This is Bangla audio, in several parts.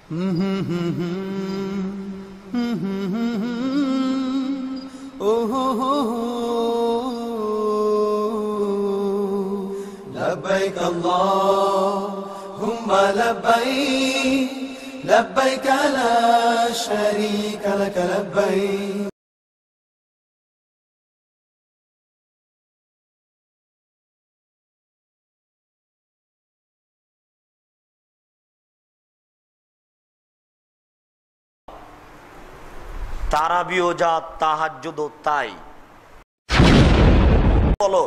لبيك اللهم لبيك لبيك لا شريك لك لبيك তারাবিও যা তাহাজ্জুদও তাই। বলো,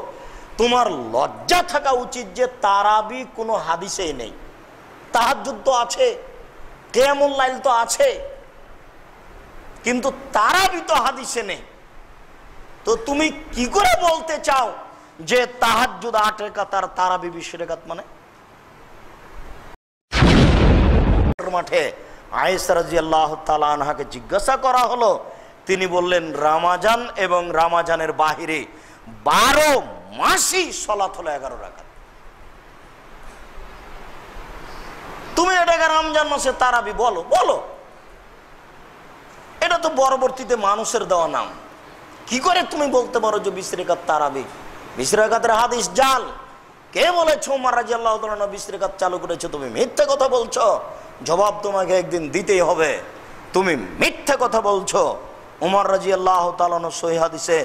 তোমার লজ্জা থাকা উচিত যে তারাবি কোনো হাদিসেই নেই। তাহাজ্জুদ তো আছে, কিয়ামুল লাইল তো আছে, কিন্তু তারাবি তো হাদিসে নেই। তো তুমি কি করে বলতে চাও যে তাহাজ্জুদ 8 রাকাত আর তারাবি 20 রাকাত? মানে মাঠে আয়েশা রাদিয়াল্লাহু তাআলা আনহাকে জিজ্ঞাসা করা হলো, তিনি বললেন রমজান এবং রমজানের বাহিরে 12 মাসই সালাত হলো 11 রাকাত। তুমি এটাকে রমজান মাসে তারাবি বলো? বলো, এটা তো পরবর্তীতে মানুষের দেওয়া নাম। কি করে তুমি বলতে পারো যে 20 রাকাত তারাবি? 20 রাকাতের হাদিস জাল। কে বলেছে ওমর রাদিয়াল্লাহু তাআলা 20 রাকাত চালু করেছে? তুমি মিথ্যা কথা বলছো, জবাব তোমাকে একদিন দিতেই হবে। তুমি মিথ্যা কথা বলছো। ওমর রাদিয়াল্লাহু তাআলা সহিহ হাদিসে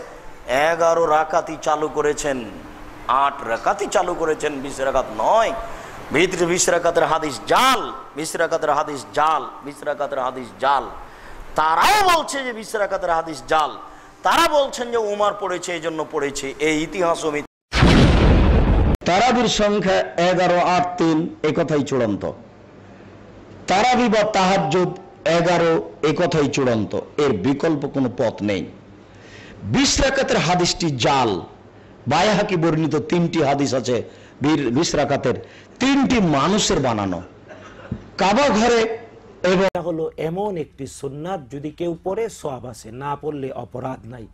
11 রাকাতই চালু করেছেন, 8 রাকাতই চালু করেছেন, 20 রাকাত নয়। 20 রাকাতের হাদিস জাল, 20 রাকাতের হাদিস জাল, 20 রাকাতের হাদিস জাল। তারাও বলছে যে 20 রাকাতের হাদিস জাল। তারা বলছেন যে উমর পড়েছে এই জন্য পড়েছে। এই ইতিহাস তারাবির সংখ্যা 11, 8, 3 এ কথাই চূড়ান্ত। তারাবি বা তাহাজ্জুদ 11 এ কথাই চূড়ান্ত, এর বিকল্প কোনো পথ নেই। 20 রাকাতের হাদিসটি জাল। বায়হাকি বর্ণিত 3টি হাদিস আছে 20 রাকাতের, 3টি মানুষের বানানো। কাবা ঘরে এবং হলো এমন একটি সুন্নাত, যদি কেউ পড়ে সওয়াব আছে, না পড়লে অপরাধ নাই।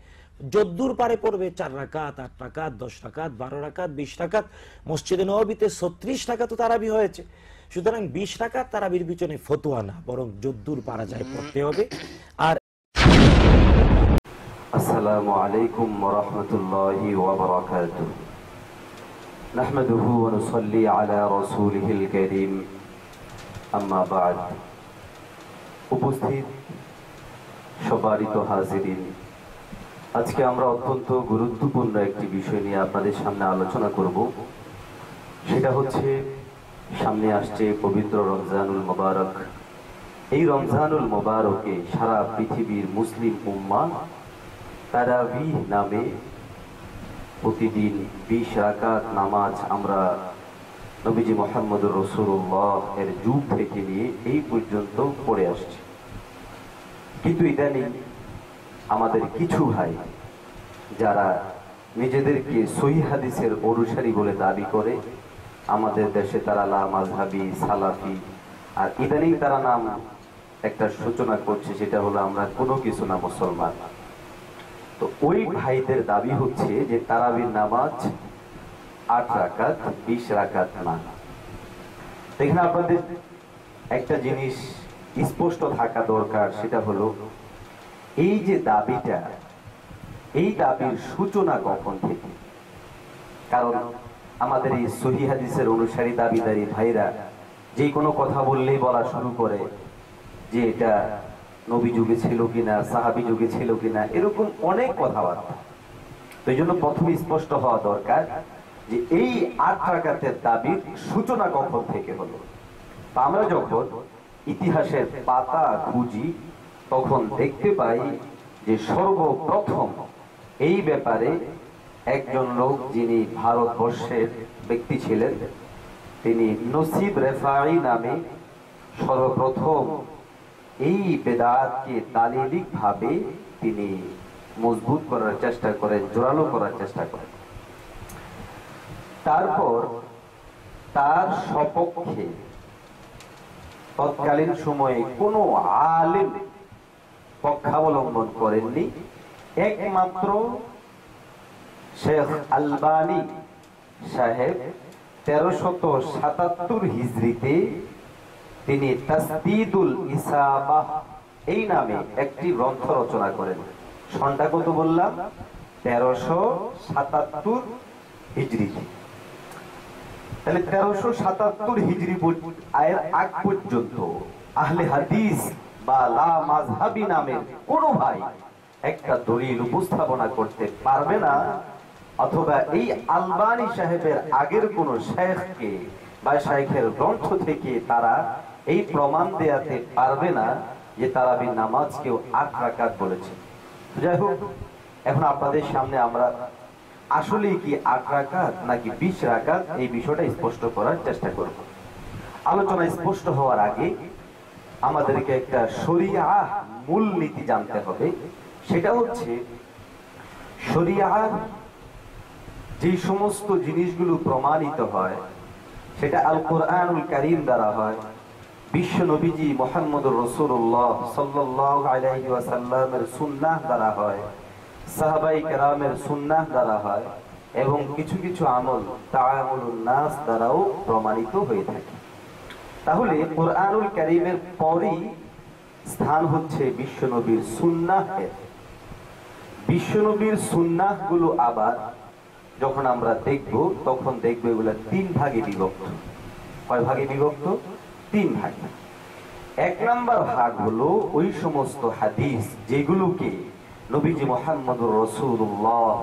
যদ্দূর পারে পড়বে 4 রাকাত, 8 রাকাত, 10 রাকাত, 12 রাকাত, 20 রাকাত। মসজিদে নববীতে 36 রাকাত তারাবি হয়েছে। সুতরাং 20 রাকাত তারাবির পিছনে ফতোয়া না, বরং যদ্দূর পারা যায় পড়তে হবে। আর আসসালামু আলাইকুম ওয়া রাহমাতুল্লাহি ওয়া বারাকাতুহু। নাহমাদুহু ওয়া নুসাল্লি আলা রাসূলিহিল কারীম, আম্মা বা'দ। উপস্থিত সম্মানিত হাজিরিন, আজকে আমরা অত্যন্ত গুরুত্বপূর্ণ একটি বিষয় নিয়ে আপনাদের সামনে আলোচনা করব। সেটা হচ্ছে সামনে আসছে পবিত্র রমজানুল মুবারক। এই রমজানুল মুবারকে সারা পৃথিবীর মুসলিম উম্মাহ তারাবিহ নামে প্রতিদিন 20 রাকাত নামাজ আমরা নবীজি মুহাম্মদুর রাসূলুল্লাহ এর যুগ থেকে নিয়ে এই পর্যন্ত পড়ে আসছি। কিন্তু ইদানিং আমাদের কিছু ভাই যারা নিজেদেরকে সহিহ হাদিসের অনুসারী বলে দাবি করে, আমাদের দেশে তারা লা মাযহাবি, সালাফি, আর ইদানিং তারা নাম একটা সূচনা করছে, সেটা হলো আমরা কোনো কিছু না মুসলমান। তো ওই ভাইদের দাবি হচ্ছে যে তারাবির নামাজ 8 রাকাত, 20 রাকাত না। এখানে আপনাদের একটা জিনিস স্পষ্ট থাকা দরকার, সেটা হলো এই যে দাবিটা, এই দাবির সূচনা কখন থেকে? কারণ আমাদের এই সহিহ হাদিসের অনুসারী দাবিদারী ভাইরা যে কোনো কথা বললেই বলা শুরু করে যে এটা নবী যুগে ছিল কিনা, সাহাবী যুগে ছিল কিনা, এরকম অনেক কথাবার্তা। তো এই জন্য প্রথমে স্পষ্ট হওয়া দরকার যে এই 8 রাকাতের দাবির সূচনা কখন থেকে হলো। আমরা যখন ইতিহাসের পাতা খুঁজি তখন দেখতে পাই যে সর্বপ্রথম এই ব্যাপারে একজন লোক, যিনি ভারতবর্ষের ব্যক্তি ছিলেন, তিনি নসিব রেফাঈ নামে সর্বপ্রথম এই বেদাতকে দালিলিক ভাবে তিনি মজবুত করার চেষ্টা করেন, জোরালো করার চেষ্টা করেন। তারপর তার সপক্ষে তৎকালীন সময়ে কোনো আলেম পক্ষাবলম্বন করেননি। একমাত্র শেখ আলবানী সাহেব 1377 হিজরিতে তিনি তাসদীদুল ইসাবাহ এই নামে একটি গ্রন্থ রচনা করেন। সনটা কত বললাম? 1377 হিজরিতে। তাহলে 1377 হিজরি আয়ের আগ পর্যন্ত আহলে হাদিস বা লা মাযহাবী নামের কোন ভাই একটা দলিল উপস্থাপনা করতে পারবে না, অথবা এই আলবানী সাহেবের আগের কোন শেখকে বা শেখের গ্রন্থ থেকে তারা এই প্রমাণ দেয়াতে পারবে না যে তারাবি নামাজ কেউ 8 রাকাত বলেছে। যাই হোক, এখন আপনাদের সামনে আমরা আসলে কি 8 রাকাত নাকি 20 রাকাত এই বিষয়টা স্পষ্ট করার চেষ্টা করব। আলোচনা স্পষ্ট হওয়ার আগে আমাদেরকে একটা শরিয়া মূল নীতি জানতে হবে। সেটা হচ্ছে শরিয়ার যে সমস্ত জিনিসগুলো প্রমাণিত হয় সেটা আল কোরআনুল কারীম দ্বারা হয়, বিশ্ব নবীজি মুহাম্মদুর রাসূলুল্লাহ সাল্লাল্লাহু আলাইহি ওয়াসাল্লামের সুন্নাহ দ্বারা হয়, সাহাবায়ে কেরামের সুন্নাহ দ্বারা হয়, এবং কিছু কিছু আমল তাআমুলুন নাস দ্বারাও প্রমাণিত হয়ে থাকে। তাহলে কোরআনুল কারীমের পরই স্থান হচ্ছে বিশ্ব নবীর সুন্নাহের। বিশ্ব নবীর সুন্নাহগুলো আবার যখন আমরা দেখব তখন দেখব এগুলা 3 ভাগে বিভক্ত। কয় ভাগে বিভক্ত? 3 ভাগে। 1 নাম্বার ভাগ হলো ওই সমস্ত হাদিস যেগুলোকে নবীজি মুহাম্মদুর রাসূলুল্লাহ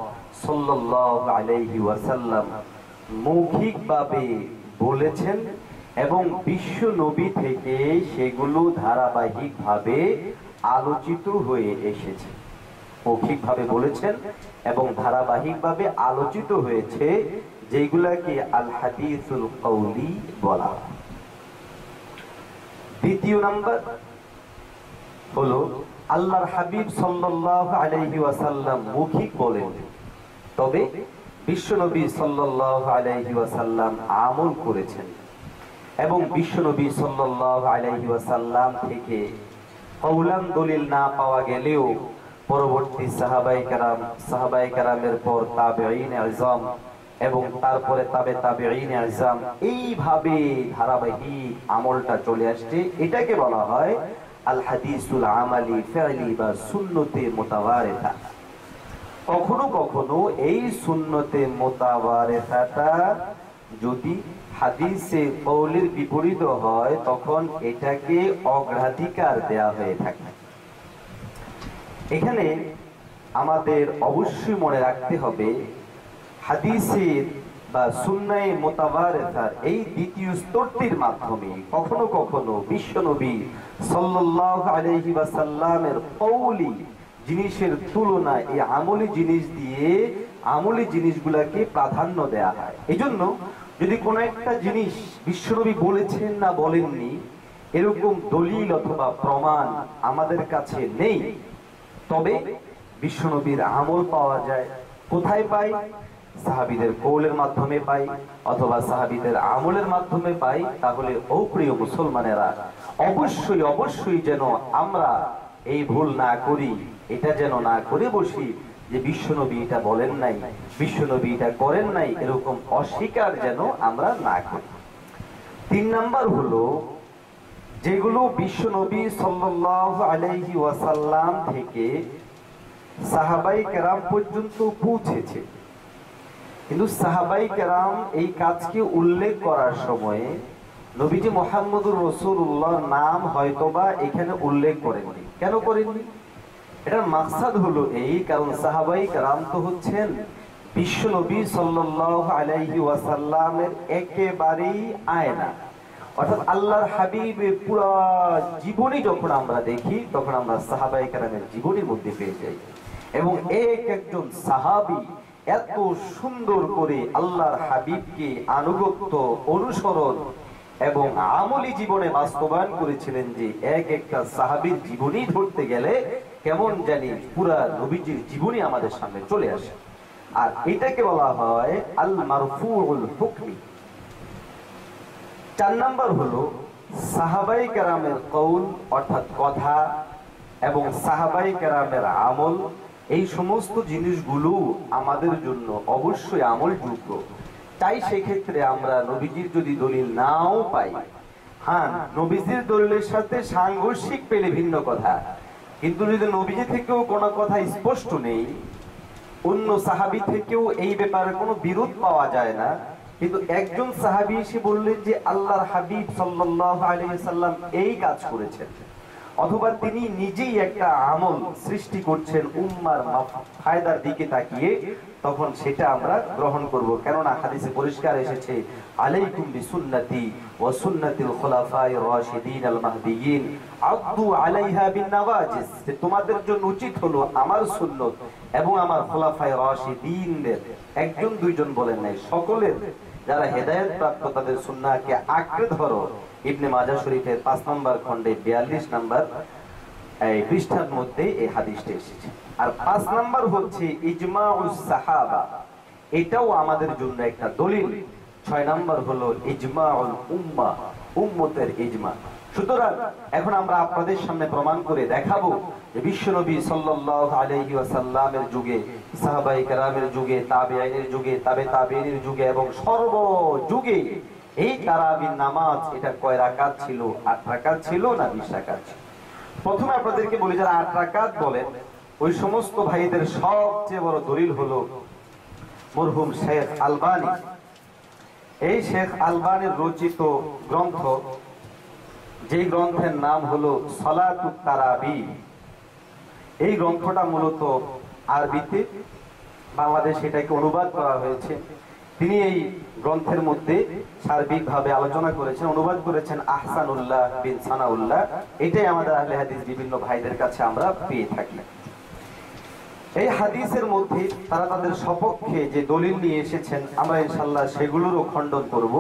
সাল্লাল্লাহু আলাইহি ওয়াসাল্লাম মৌখিকভাবে বলেছেন এবং বিশ্ব নবী থেকে সেগুলো ধারাবাহিকভাবে আলোচিত হয়ে এসেছে। মৌখিকভাবে বলেছেন এবং ধারাবাহিকভাবে আলোচিত হয়েছে, যেগুলাকে আল হাদিসুল কওলি বলা। দ্বিতীয় নাম্বার হলো আল্লাহর হাবিব সাল্লাল্লাহু আলাইহি ওয়াসাল্লাম মৌখিক বলেন, তবে বিশ্বনবী সাল্লাল্লাহু আলাইহি ওয়াসাল্লাম আমল করেছেন এবং বিশ্বনবী সাল্লাল্লাহু আলাইহি ওয়াসাল্লাম থেকে কওলান দলিল না পাওয়া গেলেও পরবর্তী সাহাবায়ে কেরামের পর তাবেঈন আযম এবং তারপরে তাবেঈন আযম এইভাবে ধারাবাহিক আমলটা চলে আসছে। এটাকে বলা হয় আল হাদিসুল আমালি ফি'লি বা সুন্নতে মুতাওয়ারিথা। কখনো কখনো এই সুন্নতে মুতাওয়ারিথাটা যদি হাদিসে কওলের বিপরীত হয় তখন এটাকে অগ্রাধিকার দেয়া হয়ে থাকে। এখানে আমাদের অবশ্যই মনে রাখতে হবে হাদিসের বা সুন্নায়ে মুতাওয়ারিথার এই দ্বিতীয় স্তরটির মাধ্যমে কখনো কখনো বিশ্বনবী সাল্লাল্লাহু আলাইহি ওয়াসাল্লামের কওলি জিনিসের তুলনায় এই আমলি জিনিস দিয়ে আমলি জিনিসগুলোকে প্রাধান্য দেয়া হয়। এজন্য যদি কোনো একটা জিনিস বিশ্বনবী বলেছেন না বলেননি এরকম দলিল অথবা প্রমাণ আমাদের কাছে নেই, তবে বিশ্বনবীর আমল পাওয়া যায়। কোথায় পাই? সাহাবীদের কওলের মাধ্যমে পাই অথবা সাহাবীদের আমলের মাধ্যমে পাই। তাহলে ও প্রিয় মুসলমানেরা, অবশ্যই অবশ্যই যেন আমরা এই ভুল না করি, এটা যেন না করে বসি যে বিশ্বনবী এটা বলেন নাই, বিশ্বনবী এটা করেন নাই, এরকম অস্বীকার যেন আমরা না করি। 3 নাম্বার হলো যেগুলো বিশ্বনবী সাল্লাল্লাহু আলাইহি ওয়াসাল্লাম থেকে সাহাবায়ে কেরাম পর্যন্ত পৌঁছেছে, কিন্তু সাহাবায়ে কেরাম এই কাজকে উল্লেখ করার সময়ে নবীজি মুহাম্মদুর রাসূলুল্লাহ নাম হয়তোবা এখানে উল্লেখ করেননি। কেন করেননি? এটার মাকসাদ হলো এই, কারণ সাহাবায়ে কেরাম তো হচ্ছেন বিশ্ব নবী সাল্লাল্লাহু আলাইহি ওয়াসাল্লামের একেবারেই আয়না। অর্থাৎ আল্লাহর হাবিবের পুরো জীবনী যখন আমরা দেখি তখন আমরা সাহাবায়ে কেরামের জীবনীর মধ্যে পেয়ে যাই, এবং একজন সাহাবী এত সুন্দর করে আল্লাহর হাবিবকে আনুগত্য অনুসরণ এবং আমলি জীবনে বাস্তবায়ন করেছিলেন যে একটা সাহাবীর জীবনী ধরতে গেলে কেমন জানি পুরা নবীজির জীবনী আমাদের সামনে চলে আসে। আর এটাকে বলা হয় আল মারফুউল হুকমি। 4 নাম্বার হলো সাহাবায়ে কেরামের কওল অর্থাৎ কথা এবং সাহাবায়ে কেরামের আমল, এই সমস্ত জিনিসগুলো আমাদের জন্য অবশ্যই আমলযোগ্য। তাই সেক্ষেত্রে আমরা নবীজির যদি দলিল নাও পাই, হ্যাঁ, নবীজির দলিলের সাথে সাংঘর্ষিক পেলে ভিন্ন কথা, কিন্তু যদি নবীজি থেকেও কোনো কথা স্পষ্ট নেই, অন্য সাহাবী থেকেও এই ব্যাপারে কোনো বিরোধ পাওয়া যায় না, কিন্তু একজন সাহাবী এসে বললেন যে আল্লাহর হাবিব সাল্লাল্লাহু আলাইহি সাল্লাম এই কাজ করেছেন, অথবা তিনি নিজেই একটা আমল সৃষ্টি করছেন উম্মার ফায়দার দিকে তাকিয়ে, তখন সেটা আমরা গ্রহণ করব। কেননা হাদিসে পরিষ্কার এসেছে, আলাইকুম বিসুন্নতি ওয়া সুন্নাতিল খুলাফায়ে রাশিদিন আল মাহদিয়িন আদু আলাইহা বিন-নওয়াজিস, যে তোমাদের জন্য উচিত হলো আমার সুন্নত এবং আমার খুলাফায়ে রাশিদিনদের, একজন দুইজন বলেন নাই, সকলের যারা হেদায়েত প্রাপ্ত তাদের সুন্নাহকে আঁকড়ে ধরো। ইবনে মাজাহ শরীফের 5 নম্বর খণ্ডে 42 নম্বর এই পৃষ্ঠার মধ্যে এই হাদিসটি এসেছে। আর 5 নম্বর হচ্ছে ইজমাউস সাহাবা, এটাও আমাদের জন্য একটা দলিল। 6 নম্বর হলো ইজমাউল উম্মাহ, উম্মতের ইজমা। সুতরাং এখন আমরা আপনাদের সামনে প্রমাণ করে দেখাবো যে বিশ্বনবী সাল্লাল্লাহু আলাইহি ওয়াসাল্লামের যুগে, সাহাবায়ে কেরামের যুগে, তাবেঈনের যুগে, তাবেঈনের যুগে এবং সর্বযুগে এই তারাবির নামাজ এটা কয় রাকাত ছিল? 8 রাকাত ছিল না 20 রাকাত ছিল? প্রথমে আপনাদেরকে বলি, যারা 8 রাকাত বলেন ওই সমস্ত ভাইদের সবচেয়ে বড় দলিল হলো মরহুম শেখ আলবানী। এই শেখ আলবানীর রচিত গ্রন্থ, যে গ্রন্থের নাম হলো সলাতুত তারাবি, এই গ্রন্থটা মূলত আরবিতে, বাংলাদেশে এটাকে অনুবাদ করা হয়েছে। তিনি এই গ্রন্থের মধ্যে সার্বিকভাবে আলোচনা করেছেন, অনুবাদ করেছেন আহসানুল্লাহ বিন সানাউল্লাহ। এটাই আমাদের আহলে হাদিস বিভিন্ন ভাইদের কাছে আমরা পেয়ে থাকি। এই হাদিসের মধ্যে তারা তাদের সপক্ষে যে দলিল নিয়ে এসেছেন, আমরা ইনশাআল্লাহ সেগুলোরও খণ্ডন করব।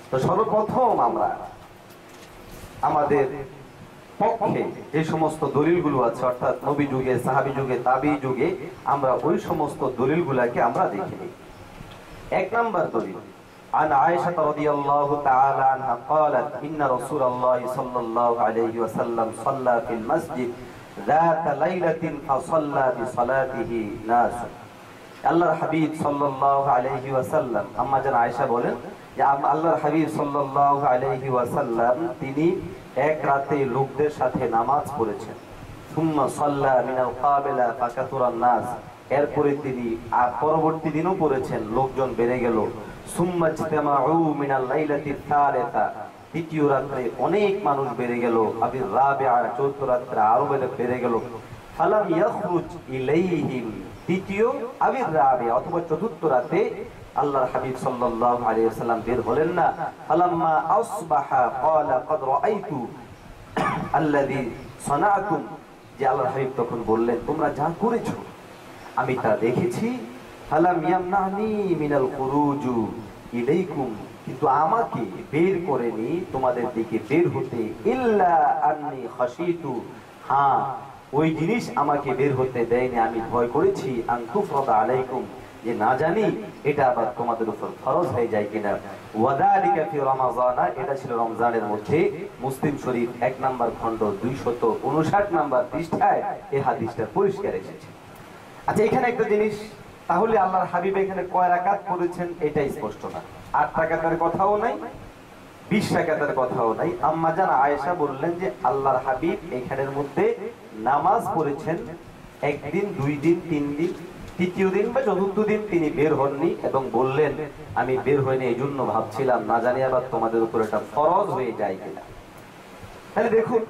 তো সর্বপ্রথম আমরা আমাদের পক্ষে যে সমস্ত দলিলগুলো আছে, অর্থাৎ নবী যুগে, সাহাবী যুগে, তাবী যুগে, আমরা ওই সমস্ত দলিলগুলোকে আমরা দেখে নিই। 1 নম্বর দলিল, عن عائشة رضي الله تعالى عنها قالت إن رسول الله صلى الله عليه وسلم صلى في المسجد ذات ليلة فصلى بصلاته ناس। আল্লাহর হাবিব সাল্লাল্লাহু আলাইহি ওয়াসাল্লাম, আম্মা জান আয়েশা বলেন যে আল্লাহর হাবিব সাল্লাল্লাহু আলাইহি ওয়াসাল্লাম তিনি এক রাতে লোকদের সাথে নামাজ পড়েছেন। সুম্মা সাল্লা মিনাল কাবিলা ফাকাতুরান নাস, এরপরে তিনি পরবর্তী দিনও পড়েছেন, লোকজন বেড়ে গেল। সুম্মা ইজতামাউ মিনাল লাইলাতি সালিসা, দ্বিতীয় রাতে অনেক মানুষ বেড়ে গেল। আবির রাবিআ, চতুর্থ রাতে আরো বেড়ে গেল। ফালাম ইয়াখরুজ ইলাইহিম, দ্বিতীয় আবির রাবিআ অথবা চতুর্থ রাতে আল্লাহর হাবিব সাল্লাল্লাহু আলাইহি ওয়াসাল্লাম বের হলেন না। ফালাম্মা আসবাহা ক্বালা ক্বাদ রাআইতু আল্লাযী সানাআতুম, যে আল্লাহর হাবিব তখন বললেন তোমরা যা করেছো আমি তা দেখেছি। ফালাম ইয়ামনানি মিনাল খুরুজু ইলাইকুম, কিন্তু আমাকে বের করেনি তোমাদের দিকে বের হতে। ইল্লা আন্নী খাশিতু, হ্যাঁ ওই জিনিস আমাকে বের হতে দেয়নি, আমি ভয় করেছি আন তুফরাদা আলাইকুম, যে না জানি এটা আবার তোমাদের উপর ফরজ হয়ে যায় কিনা। ওয়াদালিকা ফি রমাযান, এটা ছিল রমজানের মধ্যে। মুসলিম শরীফ 1 নম্বর খণ্ড 259 নম্বর পৃষ্ঠায় এই হাদিসটা পরিষ্কার এসেছে। আচ্ছা, এখানে একটা জিনিস, তাহলে আল্লাহর হাবিব এখানে কয় রাকাত পড়েছেন এটা স্পষ্ট না। 8 রাকাতের কথাও নাই, 20 রাকাতের কথাও নাই। আম্মা জান আয়েশা বললেন যে আল্লাহর হাবিব এখানের মধ্যে নামাজ পড়েছেন 1 দিন, 2 দিন, 3 দিন, তৃতীয় দিন বা চতুর্থ দিন তিনি বের হননি এবং বললেন আমি বের হইনি, এই জন্য ভাবছিলাম না জানি আবার তোমাদের উপর এটা ফরজ হয়ে যায় কিনা। তাহলে দেখুন,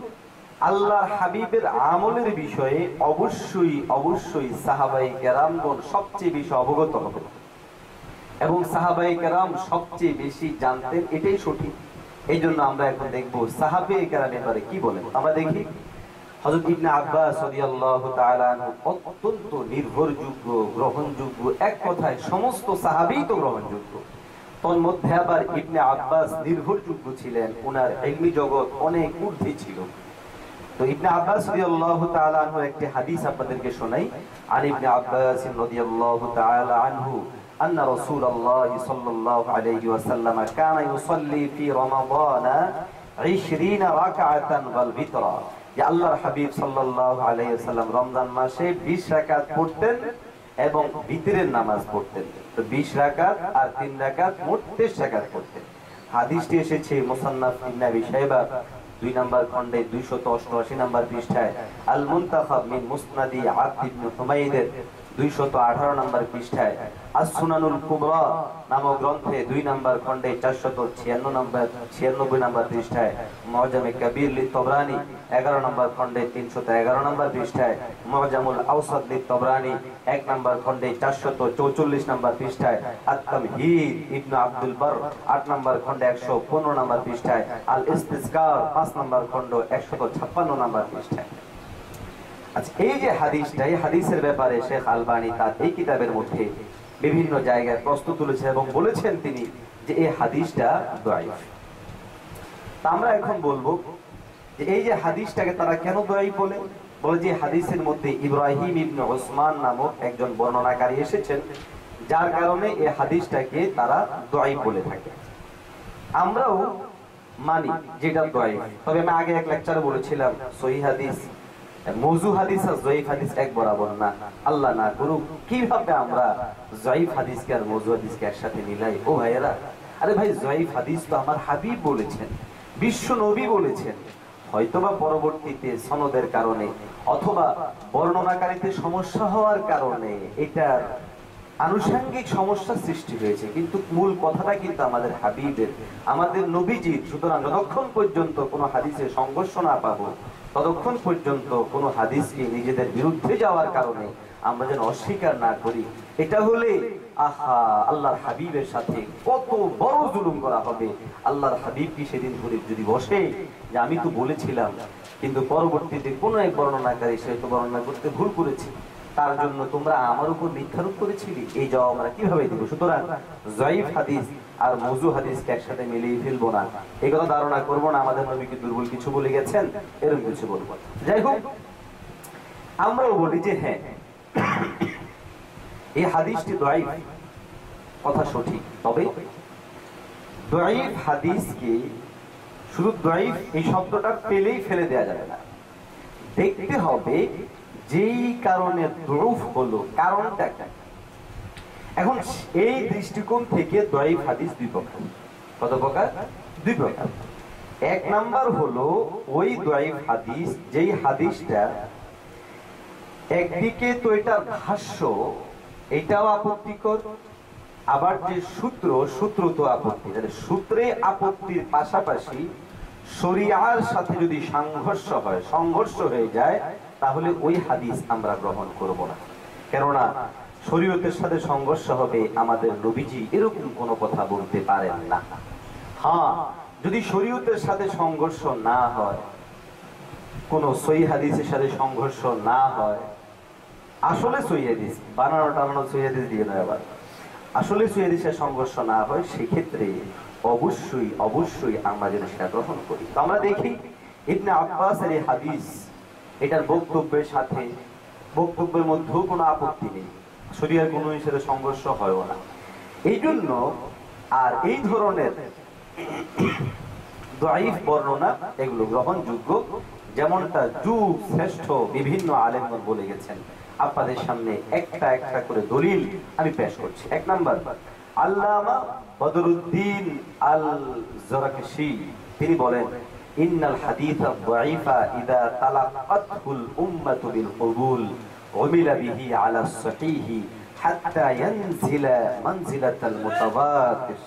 আল্লাহর হাবিবের আমলের বিষয়ে অবশ্যই অবশ্যই সাহাবায়ে কেরামগণ সবচেয়ে বেশি অবগত হবেন এবং সাহাবায়ে কেরাম সবচেয়ে বেশি জানতেন, এটাই সঠিক। এই জন্য আমরা এখন দেখবো সাহাবায়ে কেরামের ব্যাপারে কি বলেন। আমরা দেখি হযরত ইবনে আব্বাস রাদিয়াল্লাহু তাআলা আনহু অত্যন্ত নির্ভরযোগ্য, গ্রহণযোগ্য, এক কথায় সমস্ত সাহাবী তো গ্রহণযোগ্য, তোর মধ্যে আবার ইবনে আব্বাস নির্ভরযোগ্য ছিলেন, ওনার ইলমি জগৎ অনেক ঊর্ধ্বে ছিল। তো ইবনে আব্বাস রাদিয়াল্লাহু তাআলা আনহু একটি হাদিস আপনাদেরকে শোনাই। আন ইবনে আব্বাস রাদিয়াল্লাহু তাআলা আনহু আন্না রাসূলুল্লাহ সাল্লাল্লাহু আলাইহি ওয়াসাল্লাম কানা ইউসাল্লি ফি রমাদান 20 রাকাআতান ওয়াল বিতরা, যে আল্লাহর হাবিব সাল্লাল্লাহু আলাইহি ওয়াসাল্লাম রমজান মাসে 20 রাকাত পড়তেন এবং বিতরের নামাজ পড়তেন। তো 20 রাকাত আর 3 রাকাত মোট 23 রাকাত পড়তেন। হাদিসটি এসেছে মুসান্নাফ ইবনে আবি শাইবা 2 নম্বর খণ্ডে 288 নম্বর পৃষ্ঠায়, আল মুনতাখাব মিন মুসনাদি আবদ ইবনে হুমাইদ 218 নম্বর পৃষ্ঠায়, আস-সুনানুল কুবরা নামক গ্রন্থে 2 নম্বর খণ্ডে 496 নম্বর পৃষ্ঠায়, মুআজামে কবির লিত-তাবরানি 11 নম্বর খণ্ডে 311 নম্বর পৃষ্ঠায়, মুআজামুল আওসাত লিত-তাবরানি 1 নম্বর খণ্ডে 444 নম্বর পৃষ্ঠায়, আত-তামহীদ ইবনে আব্দুল বার 8 নম্বর খণ্ডে 115 নম্বর পৃষ্ঠায়, আল ইস্তিসকার 5 নম্বর খণ্ড 156 নম্বর পৃষ্ঠায়। আচ্ছা, এই যে হাদিসটা, এই হাদিসের ব্যাপারে শেখ আলবানী তার এই কিতাবের মধ্যে বিভিন্ন জায়গায় প্রশ্ন তুলেছেন এবং বলেছেন তিনি যে এই হাদিসটা দাঈফ। তা আমরা এখন বলবো যে এই যে হাদিসটাকে তারা কেন দাঈফ বলে যে হাদিসের মধ্যে ইব্রাহিম ইবনে উসমান নামক একজন বর্ণনাকারী এসেছেন, যার কারণে এই হাদিসটাকে তারা দাঈফ বলে থাকে। আমরাও মানি যেটা দাঈফ, তবে আমি আগে এক লেকচারে বলেছিলাম সহিহ হাদিস মওযু হাদিস আর যায়ীফ হাদিস এক বরাবর না। আল্লাহ না করুক কিভাবে আমরা যায়ীফ হাদিসকে আর মওযু হাদিসকে একসাথে মিলাই। ও ভাইয়েরা, আরে ভাই, যায়ীফ হাদিস তো আমার হাবিব বলেছেন, বিশ্ব নবী বলেছেন। হয়তোবা পরবর্তীতে সনদের কারণে অথবা বর্ণনাকারীতে সমস্যা হওয়ার কারণে এটার আনুষঙ্গিক সমস্যা সৃষ্টি হয়েছে, কিন্তু মূল কথাটা কিন্তু আমাদের হাবিবের, আমাদের নবীজির। সুতরাং যতক্ষণ পর্যন্ত কোনো হাদিসে সংঘর্ষ না পাবো, ততক্ষণ পর্যন্ত কোনো হাদিসকে নিজেদের বিরুদ্ধে যাওয়ার কারণে আমরা যেন অস্বীকার না করি। এটা হলে আহা, আল্লাহর হাবিবের সাথে কত বড় জুলুম করা হবে। আল্লাহর হাবিব কি সেদিন করে যদি বসে যে আমি তো বলেছিলাম, কিন্তু পরবর্তীতে কোন এক বর্ণনাকারী সে তো বর্ণনা করতে ভুল করেছে, তার জন্য তোমরা আমার উপর মিথ্যারোপ করেছিলে, এই জবাব আমরা কিভাবে দিব? সুতরাং যায়ীফ হাদিস আর মওযু হাদিসকে একসাথে মিলিয়ে ফেলবো না, এই কথা ধারণা করবো না আমাদের নবীকে দুর্বল কিছু বলে গেছেন, এরকম কিছু বলবো। যাই হোক, আমরাও বলি যে হ্যাঁ, এই হাদিসটি দাঈফ, কথা সঠিক। তবে দাঈফ হাদিসকে শুধু দাঈফ এই শব্দটা পেলেই ফেলে দেওয়া যাবে না, দেখতে হবে যেই কারণে দুরূফ হলো কারণটা কি। এখন এই দৃষ্টিকোণ থেকে দাঈফ হাদিস দুই প্রকার। কত প্রকার? দুই প্রকার। এক নাম্বার হলো ওই দাঈফ হাদিস যেই হাদিসটা একদিকে তো এটা ভাষ্য, এটাও আপত্তিকর, আবার যে সূত্র তো আপত্তি। সূত্রে আপত্তির পাশাপাশি শরিয়ার সাথে যদি সংঘর্ষ হয়ে যায়, তাহলে ওই হাদিস আমরা গ্রহণ করব না। কেননা শরীয়তের সাথে সংঘর্ষ হবে, আমাদের নবীজি এরকম কোনো কথা বলতে পারেন না। হ্যাঁ, যদি শরীয়তের সাথে সংঘর্ষ না হয়, কোন সহিহ হাদিসের সাথে সংঘর্ষ না হয়, আসলে সহিহ হাদিস বানানো সহিহ হাদিস দিয়ে নয়, আবার আসলে সহিহ হাদিসের সংঘর্ষ না হয়, সেক্ষেত্রে অবশ্যই আমরা যেন সেটা গ্রহণ করি। তো আমরা দেখি ইবনে আব্বাসের এই হাদিস, এটার বক্তব্যের মধ্যেও কোনো আপত্তি নেই, শরীয়তের কোনো সাথে সংঘর্ষ হয়ও না। এই জন্য আর এই ধরনের দাঈফ বর্ণনা এগুলো গ্রহণযোগ্য, যেমনটা যুগ শ্রেষ্ঠ বিভিন্ন আলেমগণ বলে গেছেন। আপনাদের সামনে একটা একটা করে দলিল আমি পেশ করছি। এক নাম্বার, আল্লামা বদরুদ্দিন আল জরাকেশি তিনি বলেন, ইন্নাল হাদিস আদ-দাঈফা ইযা তালাক্কাতহুল উম্মাতু বিল কবুল উমিলা বিহি আলা সহিহি হাত্তা ইয়ানজিলা মানজিলাতাল মুতাওয়াতির।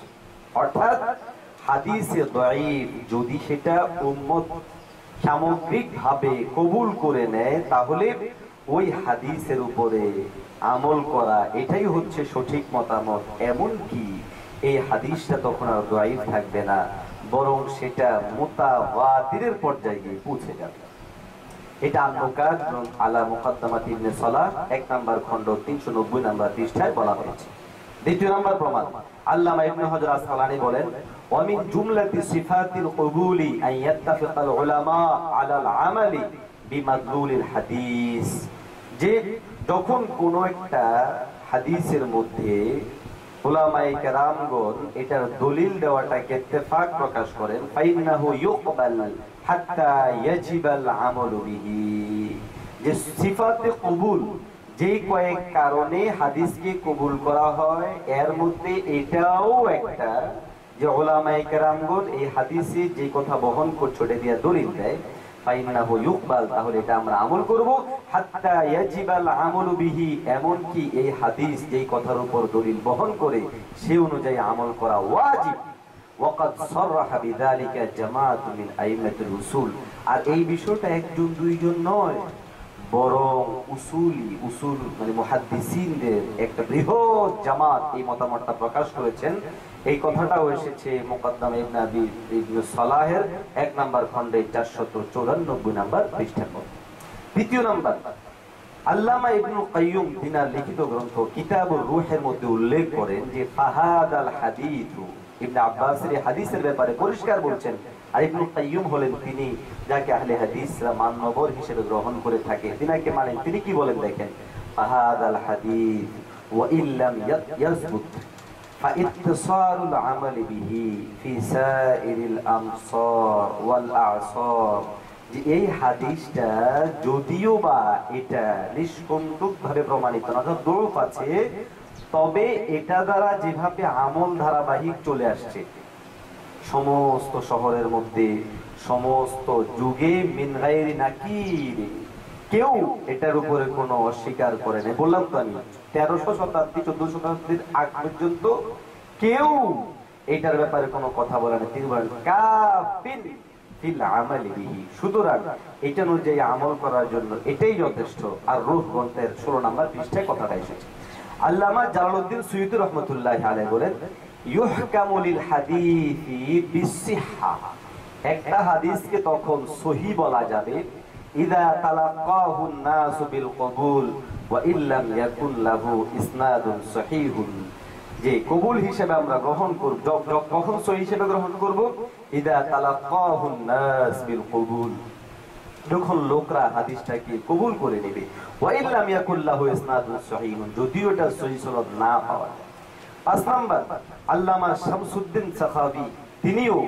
অর্থাৎ হাদিসে দাঈফ যদি সেটা উম্মত সামগ্রিকভাবে কবুল করে নেয়, তাহলে ওই হাদিসের উপরে আমল করা এটাই হচ্ছে সঠিক মতামত। এমন কি এই হাদিসটা তখন আর দাঈফ থাকবে না, বরং সেটা মুতাওয়াতিরের পর্যায়ে গিয়ে পৌঁছে যাবে। এটা আন-নুকাত আলা মুকাদ্দামাত ইবনে সালাহ 1 নম্বর খণ্ড 390 নম্বর পৃষ্ঠায় বলা হয়েছে। দ্বিতীয় নম্বর প্রমাণ, আল্লামা ইবনে হাজার আসকালানী বলেন, ওয়া মিন জুমলাতি সিফাতিল কবুলি আন ইয়াত্তাফিকাল উলামা আলাল আমালি বিমাদলুলিল হাদিস, যে যখন কোন একটা হাদিসের মধ্যে উলামায়ে কেরামগণ এটার দলিল দেওয়াটাকে ইত্তেফাক প্রকাশ করেন, ফাইন্নাহু ইউকবাল হাত্তা ইয়াজিবাল আমালু বিহি, যে সিফাতে কবুল যে কয়েক কারণে হাদিসকে কবুল করা হয়, এর মধ্যে এটাও একটা যে উলামায়ে কেরামগণ এই হাদিসে যে কথা বহন করছে ওটা দিয়ে দলিল দেয়, ফাইন্নাহু ইউকবাল, তাহলে এটা আমরা আমল করব, হাত্তা ইয়াজিবাল আমালু বিহি, এমন কি এই হাদিস যেই কথার উপর দলিল বহন করে সেই অনুযায়ী আমল করা ওয়াজিব। ওয়াকাদ সাররাহা বিযালিকা জামাআতু মিন আইম্মাতিল উসুল, আর এই বিষয়টা একজন দুইজন নয়, বরং উসুল মানে মুহাদ্দিসিনদের একটা বৃহৎ জামাত এই মতামতটা প্রকাশ করেছেন। এই কথাটাও এসেছে মুকদ্দমা ইবনে আবি ইবনে সালাহের 1 নম্বর খণ্ডে 494 নম্বর পৃষ্ঠার মধ্যে। দ্বিতীয় নম্বর, আল্লামা ইবনুল কাইয়্যিম তিনার লিখিত গ্রন্থ কিতাবুর রূহের মধ্যে উল্লেখ করেন যে ফাহাদাল হাদিসু, ইবনে আব্বাসের হাদিসের ব্যাপারে পরিষ্কার বলছেন। আর ইবনুল কাইয়্যিম হলেন তিনি যাকে আহলে হাদিসরা মাননবর হিসেবে গ্রহণ করে থাকে, তিনাকে মানেন। তিনি কি বলেন দেখেন, ফাহাদাল হাদিস ওয়া ইল্লাম ইয়াসবুত ফাইত্তিসালুল আমালি বিহি ফি সাইরিল আমসার ওয়াল আ'সার, যে এই হাদিসটা যদিও বা এটা নিষ্কণ্টকভাবে প্রমাণিত না, দৌড় আছে, তবে এটা দ্বারা যেভাবে আমল ধারাবাহিক চলে আসছে সমস্ত শহরের মধ্যে, সমস্ত যুগে, মিন গায়রি নাকির, কেউ এটার উপরে কোনো অস্বীকার করে না। বললাম তো আমি 1300 শতাব্দী 1400 শতাব্দীর আগ পর্যন্ত কেউ এটার ব্যাপারে কোনো কথা বলে না। তিনি বলেন কাফিন ফিল আমালি বিহি, সুতরাং এটা অনুযায়ী আমল করার জন্য এটাই যথেষ্ট। আর রূহ গ্রন্থের 16 নম্বর পৃষ্ঠায় কথাটা এসেছে। আল্লামা জালালউদ্দিন সুয়ুতী রাহমাতুল্লাহি আলাইহি বলেন, ইউহকামু লিল হাদিসি বিসসিহহা, একটা হাদিসকে তখন সহিহ বলা যাবে ইযা তালাক্কাহু নাসু বিল কবুল ওয়া ইল্লাম ইয়াকুন লাহু ইসনাদুন সহিহুন, যে কবুল হিসেবে আমরা গ্রহণ করব, কখন সহিহ হিসেবে গ্রহণ করব, ইযা তালাক্কাহু নাস বিল কবুল, যখন লোকরা হাদিসটাকে কবুল করে নেবে, ওয়া ইল্লাম ইয়াকুন লাহু ইসনাদুন সহিহুন, যদিও এটা সহিহ সনদ না পাওয়া যায়। 5 নাম্বার, আল্লামা শামসুদ্দিন সাখাবী তিনিও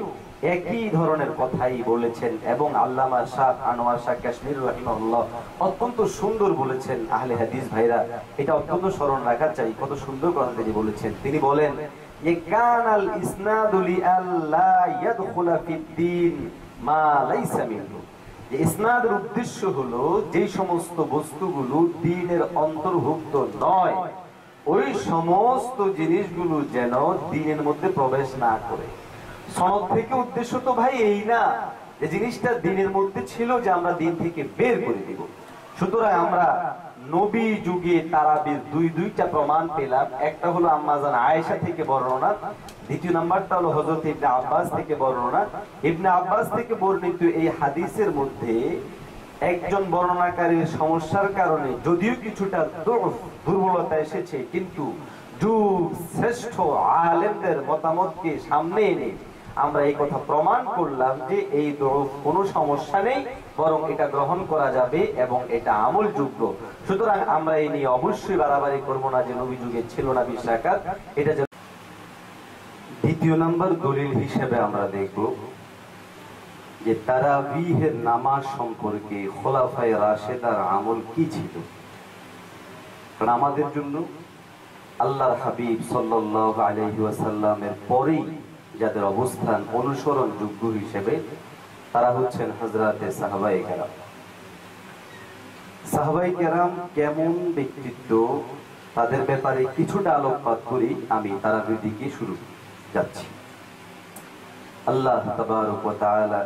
একই ধরনের কথাই বলেছেন, এবং আল্লামা শাহ আনোয়ার শাহ কাশ্মীর রাহিমাহুল্লাহ অত্যন্ত সুন্দর বলেছেন। আহলে হাদিস ভাইরা এটা অত্যন্ত স্মরণ রাখা চাই, কত সুন্দর কথা তিনি বলেছেন। তিনি বলেন যে কানাল ইসনাদু লিআল্লা ইয়াদখুলা ফিদ্দীন মা লাইসা মিনহু, যে ইসনাদের উদ্দেশ্য হলো যে সমস্ত বস্তুগুলো দ্বীনের অন্তর্ভুক্ত নয় ওই সমস্ত জিনিসগুলো যেন দ্বীনের মধ্যে প্রবেশ না করে। সনদ থেকে উদ্দেশ্য তো ভাই এই না যে জিনিসটা দ্বীনের মধ্যে ছিল যে আমরা দ্বীন থেকে বের করে দিব। সুতরাং আমরা নবী যুগে তারাবির দুইটা প্রমাণ পেলাম, একটা হলো আম্মা জান আয়েশা থেকে বর্ণনা, দ্বিতীয় নাম্বারটা হলো হযরত ইবনে আব্বাস থেকে বর্ণনা। ইবনে আব্বাস থেকে বর্ণিত এই হাদিসের মধ্যে একজন বর্ণনাকারীর সমস্যার কারণে যদিও কিছুটা দুর্বলতা এসেছে, কিন্তু যুগ শ্রেষ্ঠ আলেমদের মতামতকে সামনে এনে আমরা এই কথা প্রমাণ করলাম যে এই দরুফ কোনো সমস্যা নেই, বরং এটা গ্রহণ করা যাবে এবং এটা আমলযোগ্য। সুতরাং আমরা এই নিয়ে অবশ্যই বাড়াবাড়ি করবো না যে নবী যুগে ছিল না 20 রাকাত। এটা দ্বিতীয় নম্বর দলিল হিসেবে আমরা দেখব যে তারাবিহের নামাজ সম্পর্কে খোলাফায়ে রাশেদার আমল কি ছিল। কারণ আমাদের জন্য আল্লাহর হাবিব সাল্লাল্লাহু আলাইহি ওয়াসাল্লামের পরেই যাদের অবস্থান অনুসরণযোগ্য হিসেবে তারা হচ্ছেন হযরতে সাহাবায়ে কেরাম। সাহাবায়ে কেরাম কেমন ব্যক্তিত্ব তাদের ব্যাপারে কিছুটা আলোকপাত করি আমি তারাবির দিকে শুরু যাচ্ছি। আল্লাহ তাবারক ওয়া তাআলা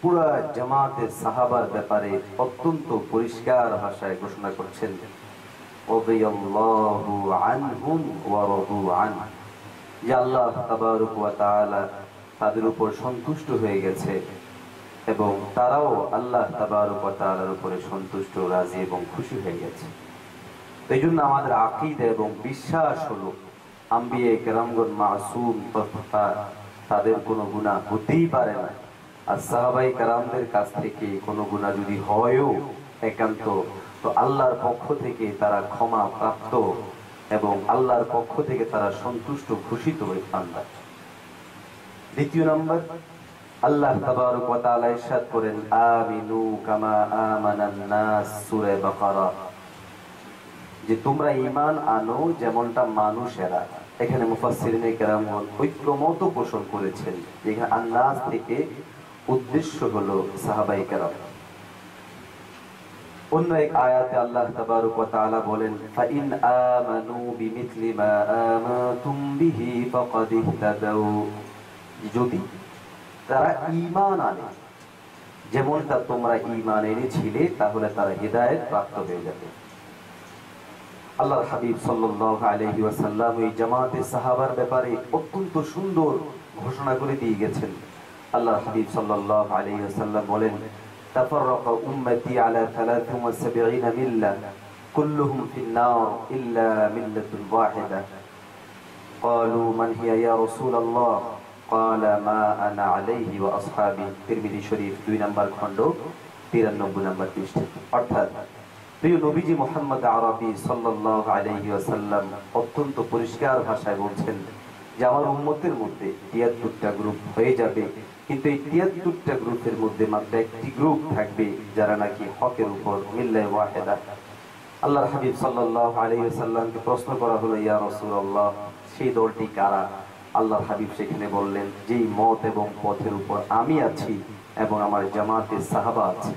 পুরা জামাতের সাহাবার ব্যাপারে অত্যন্ত পরিষ্কার ভাষায় ঘোষণা করছেন, রাদিয়াল্লাহু আনহুম ওয়া রাদু আন, যে আল্লাহ তাবারক ওয়া তাআলা তাদের উপর সন্তুষ্ট হয়ে গেছে এবং তারাও আল্লাহ তাবারক ওয়া তাআলার উপরে সন্তুষ্ট, রাজি এবং খুশি হয়ে গেছে। এই জন্য আমাদের আকীদা এবং বিশ্বাস হলো আম্বিয়া কেরামগণ মাসুম, তাদের কোনো গুনাহ হতেই পারে না। আর সাহাবায়ে কেরামদের কাছ থেকে কোনো গুনাহ যদি হয়ও একান্ত, তো আল্লাহর পক্ষ থেকে তারা ক্ষমা প্রাপ্ত এবং আল্লাহর পক্ষ থেকে তারা সন্তুষ্ট ঘোষিত হয়ে বান্দা। দ্বিতীয় নম্বর, আল্লাহ তাবারক ওয়া তাআলা ইরশাদ করেন আমিনু কামা আমানান নাস, সূরা বাকারা, যে তোমরা ঈমান আনো যেমনটা মানুষেরা। এখানে মুফাসসিরিনে কেরামগণ ঐক্যমত পোষণ করেছেন যে এখানে আন্নাস থেকে উদ্দেশ্য হলো সাহাবায়ে কেরাম। অন্য এক আয়াতে আল্লাহ তাবারক ওয়া তাআলা বলেন, ফাইন আমানু বিমিথলি মা আমাতুম বিহি ফাকাদ ইহতাদাউ, যদি তারা ঈমান আনে যেমনটা তোমরা ঈমান এনেছিলে তাহলে তারা হিদায়াত প্রাপ্ত হয়ে যাবে। আল্লাহর হাবিব সাল্লাল্লাহু আলাইহি ওয়াসাল্লাম এই জামাতে সাহাবার ব্যাপারে অত্যন্ত সুন্দর ঘোষণা করে দিয়ে গেছেন। আল্লাহর হাবিব সাল্লাল্লাহু আলাইহি ওয়াসাল্লাম বলেন, তাফাররাকা উম্মতি আলা 73 মিল্লা কুল্লুহুম ফিন-নার ইল্লা মিল্লাতুন ওয়াহিদা। ক্বালু মান হিয়া ইয়া রাসূলুল্লাহ? ক্বালা মা আনা আলাইহি ওয়া আসহাবি। তিরমিজি শরীফ 2 নম্বর খণ্ড 93 নম্বর পৃষ্ঠা। অর্থাৎ প্রিয় নবীজি মুহাম্মদ আরবি সাল্লাল্লাহু আলাইহি ওয়াসাল্লাম অত্যন্ত পরিষ্কার ভাষায় বলছেন যে আমার উম্মতের মধ্যে 73টা গ্রুপ হয়ে যাবে, কিন্তু এই 73টা গ্রুপের মধ্যে মাত্র একটি গ্রুপ থাকবে যারা নাকি হকের উপর মিল্লাহ ওয়াহিদা। আল্লাহর হাবিব সাল্লাল্লাহু আলাইহি ওয়াসাল্লামকে প্রশ্ন করা হলো, ইয়া রাসূলুল্লাহ সেই দলটি কারা? আল্লাহর হাবিব সেখানে বললেন, যেই মত এবং পথের উপর আমি আছি এবং আমার জামাতের সাহাবা আছে।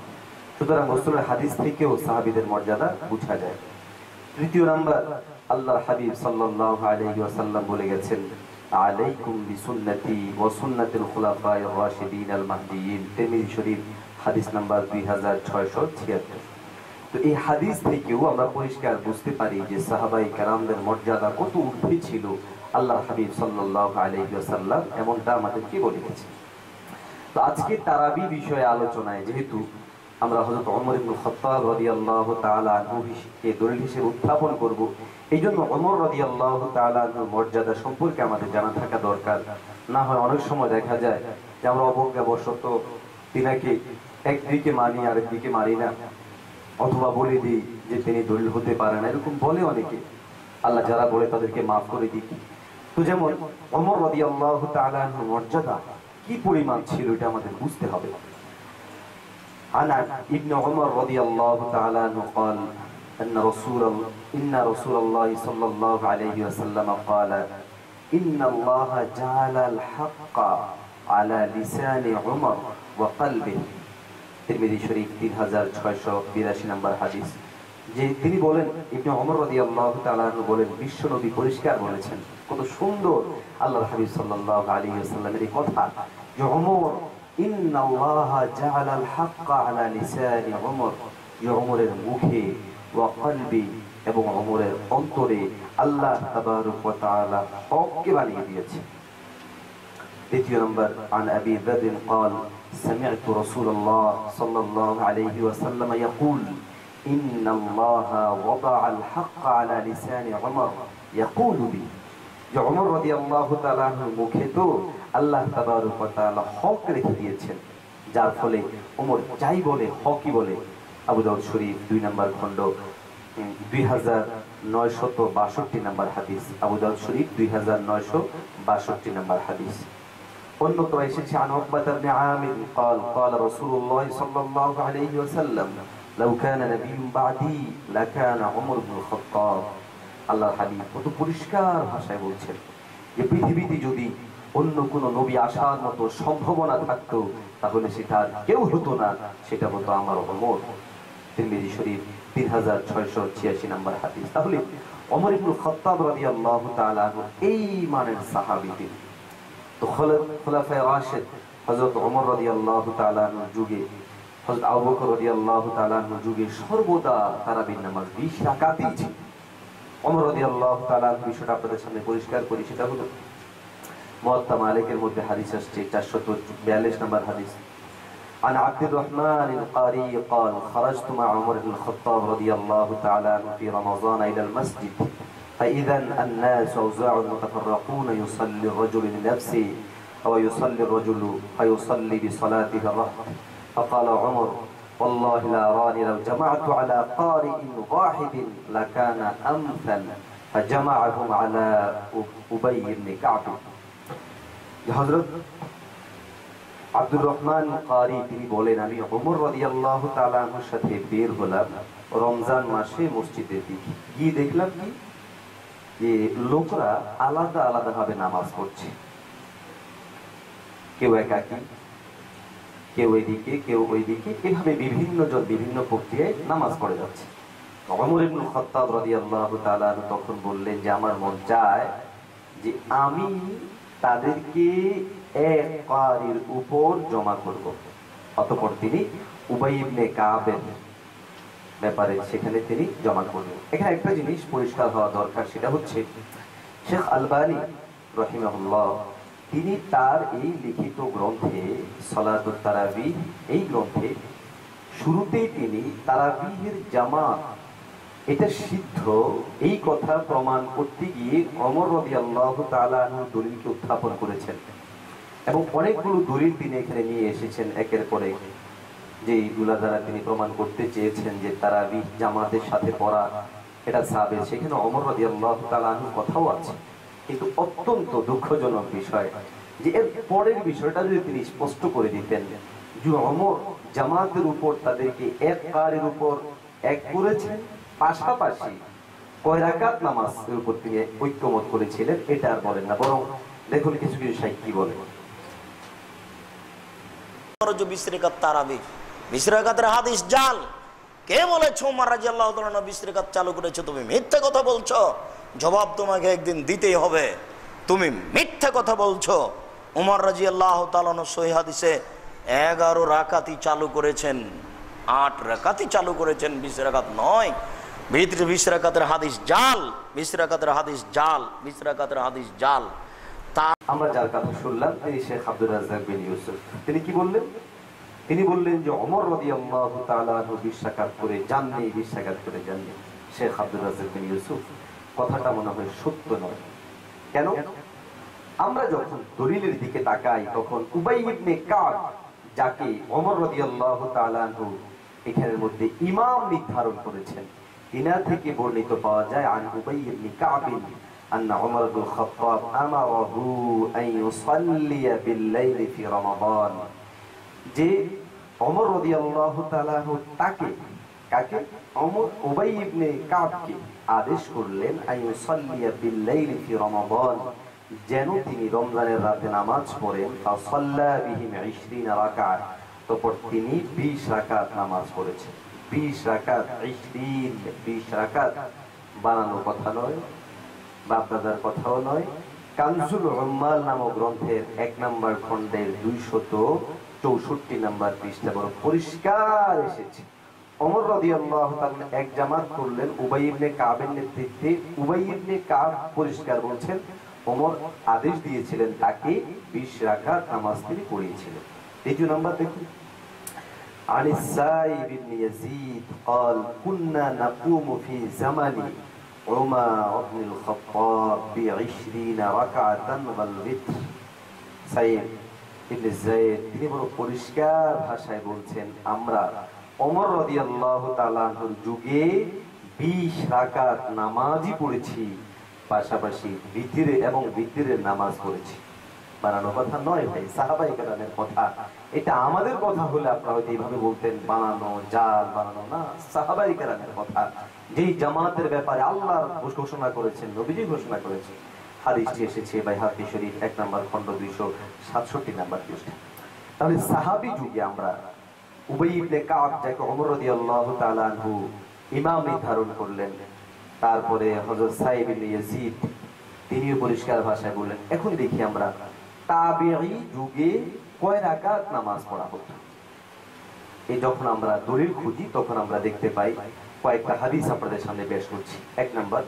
সুতরাং রাসূলের হাদিস থেকেও সাহাবীদের মর্যাদা বোঝা যায়। তৃতীয় নাম্বার, আল্লাহর হাবিব সাল্লাল্লাহু আলাইহি ওয়াসাল্লাম বলে গেছেন, আলাইকুম বিসুন্নতি ওয়া সুন্নাতিল খুলাফায়ে রাশিদিন আল মাহদিয়িন। তিরমিজি শরীফ হাদিস নাম্বার 2676। তো এই হাদিস থেকেও আমরা পরিষ্কার বুঝতে পারি যে সাহাবায়ে কেরামদের মর্যাদা কত ঊর্ধ্বে ছিল। আল্লাহর হাবিব সাল্লাল্লাহু আলাইহি ওয়াসাল্লাম এমনটা আমাদেরকে বলে গেছেন। তো আজকে তারাবি বিষয়ে আলোচনায় যেহেতু আমরা হযরত ওমর ইবনে খাত্তাব রাদিয়াল্লাহু তাআলা আনহুকে দলিল হিসেবে উত্থাপন করব, এইজন্য ওমর রাদিয়াল্লাহু তাআলা আনহুর মর্যাদা সম্পর্কে আমাদের জানা থাকা দরকার। না হয় অনেক সময় দেখা যায় যে আমরা অবজ্ঞাবশত তিনাকে একদিকে মানি আর একদিকে মানি না, অথবা বলে দিই যে তিনি দলিল হতে পারেন না, এরকম বলে অনেকে। আল্লাহ যারা বলে তাদেরকে মাফ করে দিই। তো যেমন ওমর রাদিয়াল্লাহু তাআলা আনহুর মর্যাদা কি পরিমাণ ছিল এটা আমাদের বুঝতে হবে। عن ابن عمر رضي الله تعالى عنه قال إن رسول الله صلى الله عليه وسلم قال إن الله جعل الحق على لسان عمر وقلبه। তিরমিজি শরীফ 3682 নম্বর হাদিস। যে তিনি বলেন, ইবনে ওমর রাদিয়াল্লাহু তাআলা আনহু বলেন, বিশ্ব নবী পরিষ্কার বলেছেন, কত সুন্দর আল্লাহর হাবিব সাল্লাল্লাহু আলাইহি ওয়াসাল্লামের এই কথা যে ওমর ইন্নাল্লাহা জাআলাল হাক্কা আলা লিসানি ওমর, যে ওমরের মুখে ওয়া কলবি এবং ওমরের অন্তরে আল্লাহ তাবারক ওয়া তাআলা হককে বানিয়ে দিয়েছে। দ্বিতীয় নম্বর, عن أبي ذر قال سمعت رسول الله صلى الله عليه وسلم يقول إن الله وضع الحق على لسان عمر يقول به। যে ওমর রাদিয়াল্লাহু তাআলা আনহুর মুখে তো আল্লাহ তাবারক ওয়া তাআলা হক রেখে দিয়েছেন, যার ফলে ওমর যাই বলে হকই বলে। আবু দাউদ শরীফ 2 নম্বর খণ্ড 2962 নম্বর হাদিস। আবু দাউদ শরীফ 2962 নম্বর হাদিস। অন্যত এসেছে عن عقبة بن عامر قال قال رسول الله صلى الله عليه وسلم لو كان نبي بعدي لكان عمر بن الخطاب। আল্লাহর হাবিব কত পরিষ্কার ভাষায় বলছেন যে পৃথিবীতে যদি অন্য কোন নবী আসার মতো সম্ভাবনা থাকতো তাহলে সেটা কেউ হতো না, সেটা হতো আমার ওমর। তিরমিজি শরীফ 3686 নম্বর হাদিস। তাহলে ওমর ইবনে খাত্তাব রাদিয়াল্লাহু তাআলা এই মানের সাহাবী তিনি। তো খুলাফায়ে রাশিদ হযরত ওমর রাদিয়াল্লাহু তাআলা যুগে, হযরত আবু বকর রাদিয়াল্লাহু তাআলা যুগে সর্বদা তারাবির নামাজ 20 রাকাতই ছিল। ওমর রাদিয়াল্লাহু তাআলা বিষয়টা আপনাদের সামনে পরিষ্কার করি, সেটা হলো মুয়াত্তা মালিকের মধ্যে হাদিস আসছে 442 নম্বর হাদিস। عن عبد الرحمن القاري قال خرجت مع عمر بن الخطاب رضي الله تعالى عنه في رمضان إلى المسجد فإذا الناس أوزاع متفرقون يصلي الرجل لنفسه ويصلي الرجل فيصلي بصلاته الرهط فقال عمر والله لا أراني لو جمعت على قارئ واحد لكان أمثل فجمعهم على أبي بن كعب। হযরত আব্দুর রহমান কারি তিনি বলেন, আমি ওমর রাদিয়াল্লাহু তাআলা আনহুর সাথে বের হলাম রমজান মাসে মসজিদের দিকে গিয়ে দেখলাম কি যে লোকরা আলাদা আলাদা ভাবে নামাজ পড়ছে, কেউ একাকী, কেউ এদিকে কেউ ওইদিকে, এভাবে বিভিন্ন জন বিভিন্ন প্রক্রিয়ায় নামাজ পড়ে যাচ্ছে। ওমর ইবনুল খাত্তাব রাদিয়াল্লাহু তাআলা তখন বললেন যে আমার মন চায় যে আমি তাদেরকে এক কারির উপর জমা করব। অতঃপর তিনি উবাই ইবনে কাবের ব্যাপারে সেখানে তিনি জমা করলেন। এখানে একটা জিনিস পরিষ্কার হওয়া দরকার, সেটা হচ্ছে শেখ আলবানী রাহিমাহুল্লাহ তিনি তার এই লিখিত গ্রন্থে সালাতুত তারাবিহ এই গ্রন্থে শুরুতেই তিনি তারাবিহের জামাত এটা সিদ্ধ এই কথা প্রমাণ করতে গিয়ে ওমর রাদিয়াল্লাহু তাআলা আনহু দলিলকে উত্থাপন করেছেন এবং অনেকগুলো দলিল তিনি এখানে নিয়ে এসেছেন একের পর এক, যে এইগুলা দ্বারা তিনি প্রমাণ করতে চেয়েছেন যে তারাবিহ জামাতের সাথে পড়া এটা সাবেত। সেখানে ওমর রাদিয়াল্লাহু তাআলা আনহু কথাও আছে, কিন্তু অত্যন্ত দুঃখজনক বিষয় যে এর পরের বিষয়টা যদি তিনি স্পষ্ট করে দিতেন যে ওমর জামাতের উপর তাদেরকে এক কারের উপর এক করেছেন, পাশাপাশি কয় রাকাত নামাজের উপর তিনি ঐক্যমত করেছিলেন, এটা আর বলেন না। বরং দেখুন কিছু কিছু শাইখ কি বলে। 20 রাকাত তারাবি, 20 রাকাতের হাদিস জাল। কে বলেছে ওমর রাদিয়াল্লাহু তাআলা 20 রাকাত চালু করেছে? তুমি মিথ্যা কথা বলছো, জবাব তোমাকে একদিন দিতেই হবে। তুমি মিথ্যা কথা বলছো। ওমর রাদিয়াল্লাহু তাআলা সহিহ হাদিসে 11 রাকাতই চালু করেছেন, 8 রাকাতই চালু করেছেন, 20 রাকাত নয়। 20 রাকাতের হাদিস জাল, 20 রাকাতের হাদিস জাল, 20 রাকাতের হাদিস জাল। আমরা যার কথা শুনলাম তিনি শেখ আব্দুর রাজ্জাক বিন ইউসুফ। তিনি কি বললেন? তিনি বললেন যে ওমর রাদিয়াল্লাহু তাআলা আনহু 20 রাকাত করে যাননি, 20 রাকাত করে যাননি। শেখ আব্দুর রাজ্জাক বিন ইউসুফ কথাটা মনে হয় সত্য নয়। কেন? আমরা যখন দলিলের দিকে তাকাই তখন উবাই ইবনে কাব, যাকে ওমর রাদিয়াল্লাহু তাআলা আনহু এখানের মধ্যে ইমাম নির্ধারণ করেছেন, ইনার থেকে বর্ণিত পাওয়া যায় আন উবাই ইবনে কাব أن عمر بن الخطاب أمره أن يصلي بالليل في رمضان। যে ওমর রাদিয়াল্লাহু তাআলা তাকে কাকে ওমর উবাই ইবনে কাবকে আদেশ করলেন আন ইউসাল্লিয়া বিল-লাইল ফি রমাদান, যেন তিনি রমজানের রাতে নামাজ পড়েন। ফাসাল্লা বিহিম 20 রাকাত, তারপর তিনি 20 রাকাত নামাজ পড়েছেন। 20 রাকাত 20 রাকাত বানানোর কথা নয়, বাপদাদার কথাও নয়। কানজুল উম্মাল নামক গ্রন্থের 1 নম্বর খণ্ডের 264 নম্বর পৃষ্ঠা বড় পরিষ্কার এসেছে। ওমর রাদিয়াল্লাহু তাআলা এক জামাত করলেন উবাই ইবনে কাবের নেতৃত্বে। উবাই ইবনে কাব পরিষ্কার বলছেন ওমর আদেশ দিয়েছিলেন তাকে 20 রাকাত নামাজ তিনি পড়িয়েছিলেন। দ্বিতীয় নম্বর দেখুন, আনিস সাইব ইবনে ইয়াজিদ قال كنا نقوم في زمن عمر بن الخطاب ب20 ركعة والوتر। সাইব ইবনে যায়েদ তিনি বড় পরিষ্কার ভাষায় বলছেন আমরা ওমর রাদিয়াল্লাহু তাআলা আনহুর যুগে 20 রাকাত নামাজই পড়েছি, পাশাপাশি বিতিরে এবং বিতিরের নামাজ পড়েছি। বানানো কথা নয় ভাই, সাহাবায়ে কেরামের কথা। এটা আমাদের কথা হলে আপনারা হয়তো এইভাবে বলতেন বানানো, জাল বানানো না, সাহাবায়ে কেরামের কথা। যেই জামাতের ব্যাপারে আল্লাহ ঘোষণা করেছেন, নবীজি ঘোষণা করেছেন, হাদিসটি এসেছে বাইহাকি শরীফ 1 নম্বর খণ্ড 267 নম্বর পৃষ্ঠা। তাহলে সাহাবী যুগে আমরা উবাই ইবনে কাব, যাকে ওমর রাদিয়াল্লাহু তাআলা আনহু ইমাম নির্ধারণ করলেন, তারপরে হযরত সাইব ইবনে ইয়াজিদ তিনিও পরিষ্কার ভাষায় বললেন। এখন দেখি আমরা তাবিঈ যুগে কয় রাকাত নামাজ পড়া হতো। এই যখন আমরা দলিল খুঁজি তখন আমরা দেখতে পাই কয়েকটা হাদিস আপনাদের সামনে পেশ করছি। 1 নম্বর,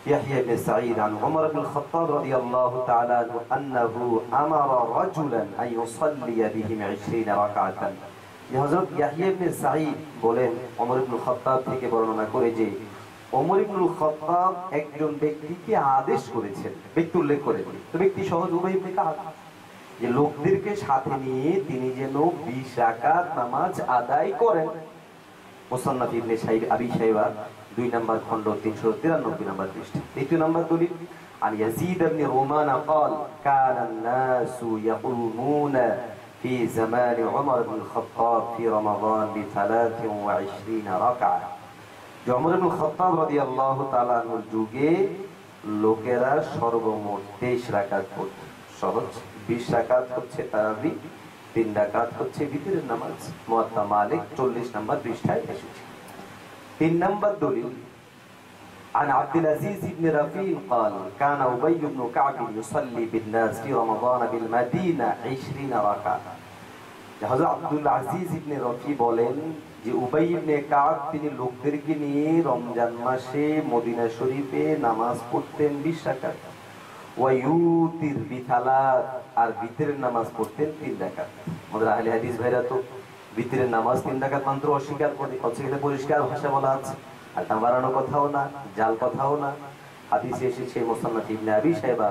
ইয়াহইয়া ইবনে সাঈদ আন ওমর ইবনে খাত্তাব রাদিয়াল্লাহু তাআলা আনহু আমারা রাজুলান আন ইউসাল্লিয়া বিহিম 20 রাকাতান। হযরত ইয়াহইয়া ইবনে সাঈদ বলেন ওমর ইবনে খাত্তাব থেকে বর্ণনা করে যে ওমর ইবনে খাত্তাব একজন ব্যক্তিকে আদেশ করেছেন, ব্যক্তি উল্লেখ করে। তো ব্যক্তি সহজ উবাই ইবনে কাব, যে লোকদেরকে সাথে নিয়ে তিনি যেন 20 রাকাত নামাজ আদায় করেন। মুসান্নাফ ইবনে আবি শাইবা 2 নম্বর খণ্ড 393 নম্বর পৃষ্ঠা। দ্বিতীয় নম্বর দলিল আন ইয়াজিদ ইবনে রুমান قال كان الناس يقومون في زمان عمر بن الخطاب في رمضان ب23 ركعة। যে ওমর ইবনে খাত্তাব রাদিয়াল্লাহু তাআলা আনহুর যুগে লোকেরা সর্বমোট 23 রাকাত পড়ত। সহজ, 20 রাকাত হচ্ছে তারাবি, 3 রাকাত হচ্ছে ভিতরের নামাজ। মুয়াত্তা মালিক 40 নম্বর পৃষ্ঠায় এসেছে। 3 নম্বর দলিল عن عبد العزيز بن رفيع قال كان أبي بن كعب يصلي بالناس في رمضان بالمدينة 20 ركعة। হযরত আব্দুল আজিজ ইবনে রফি বলেন যে উবাই ইবনে কাব তিনি লোকদেরকে নিয়ে রমজান মাসে মদিনা শরীফে নামাজ পড়তেন 20 রাকাত। ওয়া ইউতির বিথালাত, আর বিতরের নামাজ পড়তেন 3 রাকাত। আমাদের আহলে হাদিস ভাইরা তো বিতরের নামাজ 3 রাকাত মাত্র অস্বীকার করে, অথচ পরিষ্কার ভাষা বলা আছে, আর তা বাড়ানো কথাও না, জাল কথাও না। হাদিসে এসেছে মুসান্নাফ ইবনে আবি শাইবা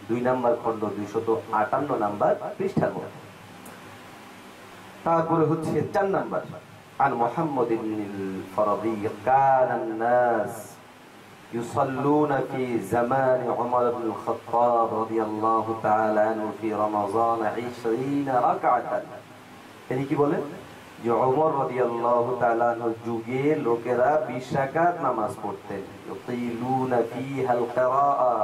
2 নম্বর খণ্ড 258 নম্বর পৃষ্ঠার মধ্যে। তারপরে হচ্ছে 4 নম্বর عن محمد بن الفرضي كان الناس يصلون في زمان عمر بن الخطاب رضي الله تعالى عنه في رمضان 20 ركعة। তিনি কি বলেন যে ওমর রাদিয়াল্লাহু তাআলা আনহুর যুগে লোকেরা 20 রাকাত নামাজ পড়তেন। ইউতিলুনা ফিহাল কিরাআ,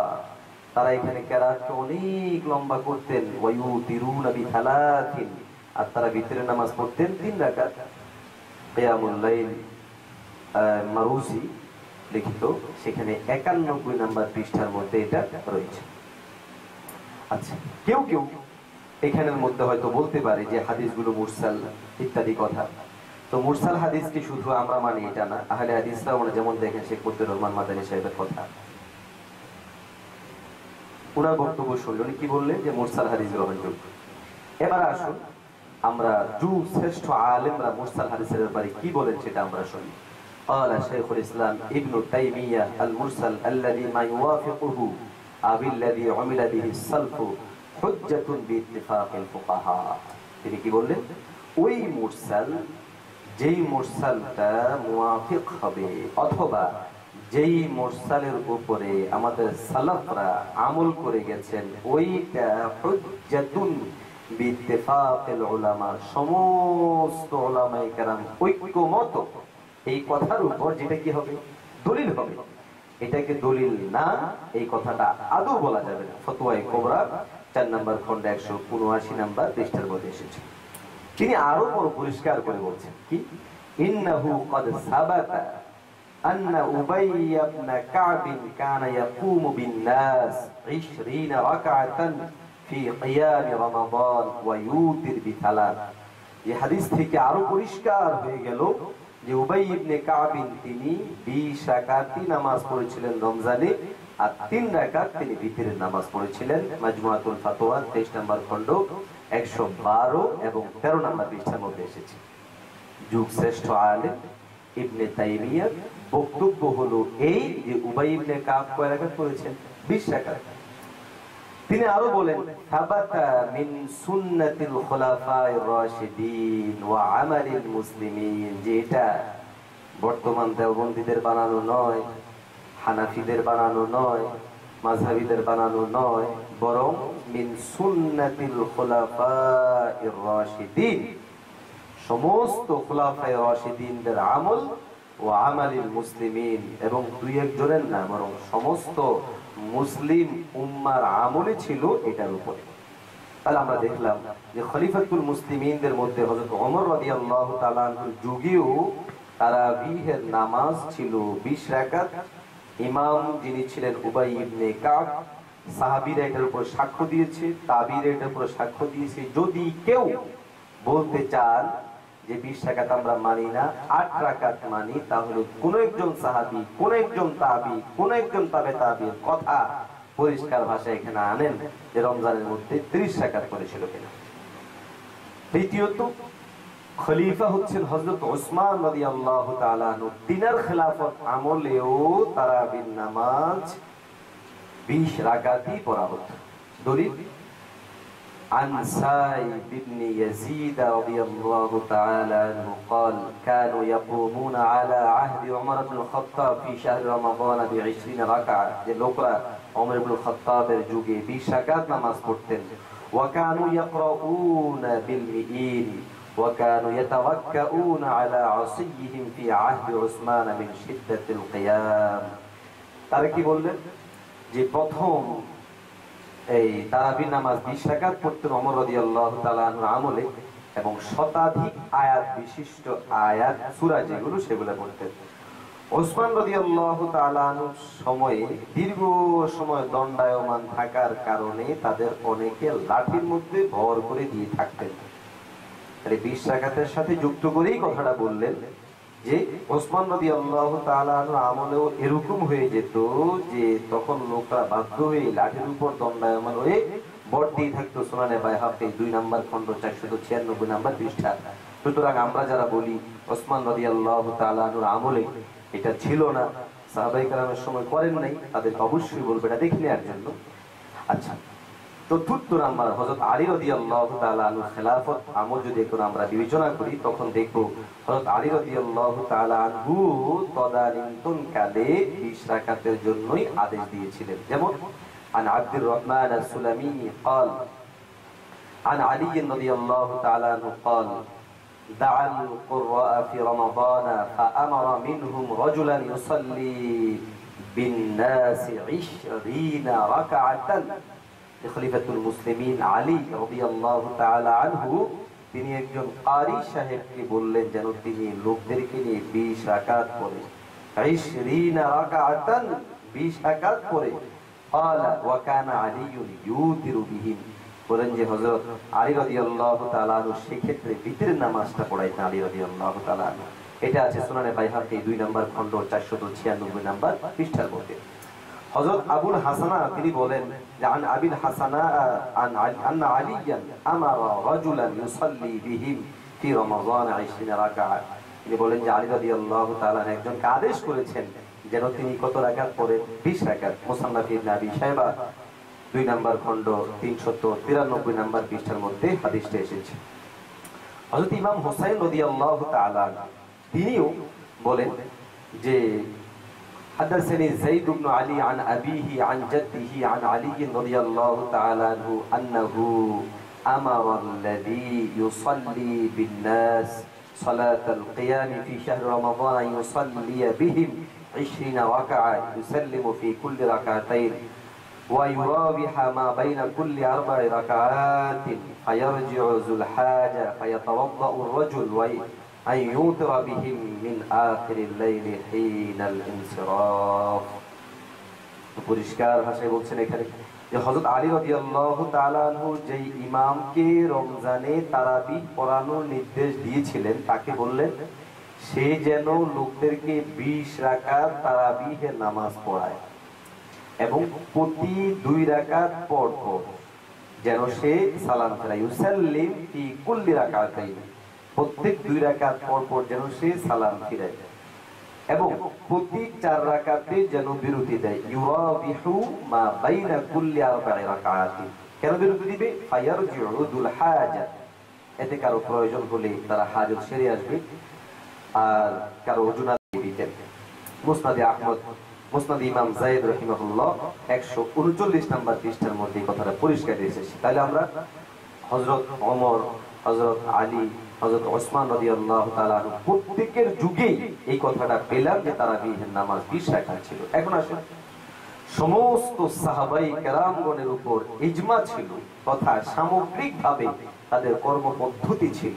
তারা এখানে কিরাআতকে অনেক লম্বা করতেন। ওয়া ইউতিরুনা বিথালাতিন, আর তারা ভিতরের নামাজ পড়তেন 3 রাকাত। কিয়ামুল লাইল মারুসি লিখিত, সেখানে 91 নম্বর পৃষ্ঠার মধ্যে এটা রয়েছে। আচ্ছা, কেউ কেউ এখানের মধ্যে হয়তো বলতে পারে যে হাদিসগুলো মুরসাল ইত্যাদি কথা। তো মুরসাল হাদিসকে শুধু আমরা মানি এটা না, আহলে হাদিসরা আমরা যেমন দেখেন শেখ ফজলুর রহমান মাদানী সাহেবের কথা, ওনার বক্তব্য শুনলে উনি কি বললেন যে মুরসাল হাদিস গ্রহণযোগ্য। এবার আসুন আমরা যুগ শ্রেষ্ঠ আলেমরা মুরসাল হাদিসের ব্যাপারে কি বলেন সেটা আমরা শুনি। قال شيخ الإسلام ابن تيمية المرسل الذي ما يوافقه أو الذي عمل به السلف حجة باتفاق الفقهاء। তিনি কি বললেন, ওই মুরসাল যেই মুরসালটা মুওয়াফিক হবে অথবা যেই মুরসালের উপরে আমাদের সালাফরা আমল করে গেছেন ওইটা হুজ্জাতুন বিইত্তিফাকিল উলামা, সমস্ত উলামায়ে কেরাম ঐক্যমত এই কথার উপর, যেটা কি হবে দলিল হবে। এটাকে দলিল না, এই কথাটা আদৌ বলা যাবে না। ফতোয়ায়ে কুবরা 4 নম্বর খণ্ড 179 নম্বর পৃষ্ঠার মধ্যে এসেছে। তিনি আরো বড় পরিষ্কার করে বলছেন কি, ইন্নাহু ক্বাদ সাবাতা আন্না উবাই ইবনে কাব কানা ইয়াকুমু বিন-নাস 20 রাকাতান ফি কিয়াম রমাদান ওয়া ইউতির বিথালাত। এই হাদিস থেকে আরো পরিষ্কার হয়ে গেল যে উবাই ইবনে কাব তিনি 20 রাকাতি নামাজ পড়েছিলেন রমজানে, আর 3 রাকাত তিনি ভিতরের নামাজ পড়েছিলেন। মাজমুআতুল ফাতোয়া 23 নম্বর খণ্ড 112 এবং 13 নম্বর পৃষ্ঠার মধ্যে এসেছে। যুগ শ্রেষ্ঠ আলেম ইবনে তাইমিয়ার বক্তব্য হলো এই যে উবাই ইবনে কাব কয় রাকাত পড়েছেন, 20 রাকাত। তিনি আরো বলেন, সাবাতা মিন সুন্নাতিল খুলাফায়ে রাশিদিন ওয়া আমালিল মুসলিমিন, যে এটা বর্তমান দেওবন্দীদের বানানো নয়, হানাফিদের বানানো নয়, মাযহাবীদের বানানো নয়, বরং মিন সুন্নাতিল খুলাফায়ে রাশিদিন, সমস্ত খুলাফায়ে রাশিদিনদের আমল, ও আমালিল মুসলিমিন, এবং 2-1 জনের না বরং সমস্ত মুসলিম উম্মার আমলে ছিল এটার উপরে। তাহলে আমরা দেখলাম যে খলিফাতুল মুসলিমিনদের মধ্যে হযরত ওমর রাদিয়াল্লাহু তাআলা আনহুর যুগেও তারাবিহের নামাজ ছিল 20 রাকাত। ইমাম যিনি ছিলেন উবাই ইবনে কাব, সাহাবীরা এটার উপর সাক্ষ্য দিয়েছে, তাবিঈরা এটার উপর সাক্ষ্য দিয়েছে। যদি কেউ বলতে চান যে 20 রাকাত আমরা মানি না, 8 রাকাত মানি, তাহলে কোন একজন সাহাবী, কোন একজন তাবী, কোন একজন তাবে তাবীর কথা পরিষ্কার ভাষায় এখানে আনেন যে রমজানের মধ্যে 30 রাকাত করেছিল কিনা। দ্বিতীয়ত, খলিফা হচ্ছেন হযরত ওসমান রাদিয়াল্লাহু তাআলা আনহু, তিনার খেলাফত আমলেও তারাবির নামাজ 20 রাকাতই পড়া হতো। দলিল عن سائب بن يزيد رضي الله تعالى عنه قال كانوا يقومون على عهد عمر بن الخطاب في شهر رمضان ب20 ركعة। যে লোকরা ওমর ইবনে খাত্তাবের যুগে 20 রাকাত নামাজ পড়তেন। وكانوا يقرؤون بالمئين وكانوا يتوكؤون على عصيهم في عهد عثمان من شدة القيام। তারা কি বললেন যে প্রথম এই তারাবির নামাজ 20 রাকাত পড়তেন ওমর রাদিয়াল্লাহু তাআলা আনহুর আমলে, এবং শতাধিক আয়াত বিশিষ্ট আয়াত সূরা যেগুলো সেগুলো পড়তেন। ওসমান রাদিয়াল্লাহু তাআলা আনহুর সময়ে দীর্ঘ সময় দণ্ডায়মান থাকার কারণে তাদের অনেকে লাঠির মধ্যে ভর করে দিয়ে থাকতেন। 20 রাকাতের সাথে যুক্ত করেই কথাটা বললেন যে ওসমান রাদিয়াল্লাহু তাআলা আনহুর আমলেও এরকম হয়ে যেত যে তখন লোকরা বাধ্য হয়ে লাঠির উপর দণ্ডায়মান হয়ে ভর দিয়ে থাকতো। সুনানে বাইহাকী 2 নম্বর খণ্ড 496 নম্বর পৃষ্ঠা। সুতরাং আমরা যারা বলি ওসমান রাদিয়াল্লাহু তাআলা আনহুর আমলে এটা ছিল না, সাহাবায়ে কেরামের সময় করেন নাই, তাদেরকে অবশ্যই বলবে এটা দেখে নেওয়ার জন্য। আচ্ছা, চতুর্থ নাম্বার হযরত আলী রাদিয়াল্লাহু তাআলা আনহুর খেলাফত আমল যদি এখন আমরা বিবেচনা করি, তখন দেখব হযরত আলী রাদিয়াল্লাহু তাআলা আনহু তদানীন্তন কালে 20 রাকাতের জন্যই আদেশ দিয়েছিলেন। যেমন عن عبد الرحمن السلمي قال عن علي رضي الله تعالى عنه قال دعا القراء في رمضان فأمر منهم رجلا يصلي بالناس 20 ركعة খলিফাতুল মুসলিমিন আলী রাদিয়াল্লাহু তাআলা আনহু তিনি একজন কারি সাহেবকে বললেন যেন তিনি লোকদেরকে নিয়ে 20 রাকাত পড়ে, 20 রাকাতান 20 রাকাত পড়ে। قال وكان علي يوتر بهم, বলেন যে হযরত আলী রাদিয়াল্লাহু তাআলা আনহু সেই ক্ষেত্রে বিতরের নামাজটা পড়াইতেন আলী রাদিয়াল্লাহু তাআলা আনহু। এটা আছে সুনানে বাইহাকী 2 নম্বর খণ্ড 496 নম্বর পৃষ্ঠার মধ্যে। হযরত আবুল হাসানা তিনি বলেন যে আন আবিল হাসানা আন আলিয়ান আমারা রাজুলান ইউসাল্লি বিহিম ফি রমাযান 20 রাকাত। তিনি বলেন যে আলী রাদিয়াল্লাহু তাআলা একজনকে আদেশ করেছেন যেন তিনি কত রাকাত পড়েন, 20 রাকাত। মুসান্নাফ ইবনে আবি শাইবা 2 নম্বর খণ্ড 393 নম্বর পৃষ্ঠার মধ্যে হাদিসটা এসেছে। হযরত ইমাম হুসাইন রাদিয়াল্লাহু তাআলা তিনিও বলেন যে حدثني زيد بن علي عن أبيه عن جده عن علي رضي الله تعالى عنه أنه أمر الذي يصلي بالناس صلاة القيام في شهر رمضان أن يصلي بهم 20 ركعة يسلم في كل ركعتين ويراوح ما بين كل 4 ركعات فيرجع ذو الحاجة فيتوضأ الرجل أن يوتر بهم من آخر الليل حين الانصراف। পরিষ্কার ভাষায় বলছেন এখানে যে হযরত আলী রাদিয়াল্লাহু তাআলা আনহু যেই ইমামকে রমজানে তারাবি পড়ানোর নির্দেশ দিয়েছিলেন তাকে বললেন সে যেন লোকদেরকে 20 রাকাত তারাবিহের নামাজ পড়ায় এবং প্রতি 2 রাকাত পর পর যেন সে সালাম ফেরায়, ইউসাল্লিম ফি কুল্লি রাকাতাইন, প্রত্যেক 2 রাকাত পর পর যেন সে সালাম ফিরায় এবং প্রতি 4 রাকাতে যেন বিরতি দেয়। ইউরাবিহু মা বাইনা কুল্লি 4 রাকাত, কেন বিরতি দিবে? ফায়ারজিউ যুল হাজা, এতে কারো প্রয়োজন হলে তারা হাজত সেরে আসবে আর কারো ওজুনা দিতেন। মুসনাদে আহমদ, মুসনাদ ইমাম যায়েদ রাহিমাহুল্লাহ 139 নম্বর পৃষ্ঠার মধ্যে কথাটা পরিষ্কার এসেছে। তাহলে আমরা হযরত ওমর, হযরত আলী, হযরত ওসমান রাদিয়াল্লাহু তাআলা প্রত্যেকের যুগেই এই কথাটা পেলাম যে তারাবিহের নামাজ 20 রাকাত ছিল। এখন আসুন, সমস্ত সাহাবায়ে কেরামগণের উপর ইজমা ছিল তথা সামগ্রিকভাবে তাদের কর্মপদ্ধতি ছিল।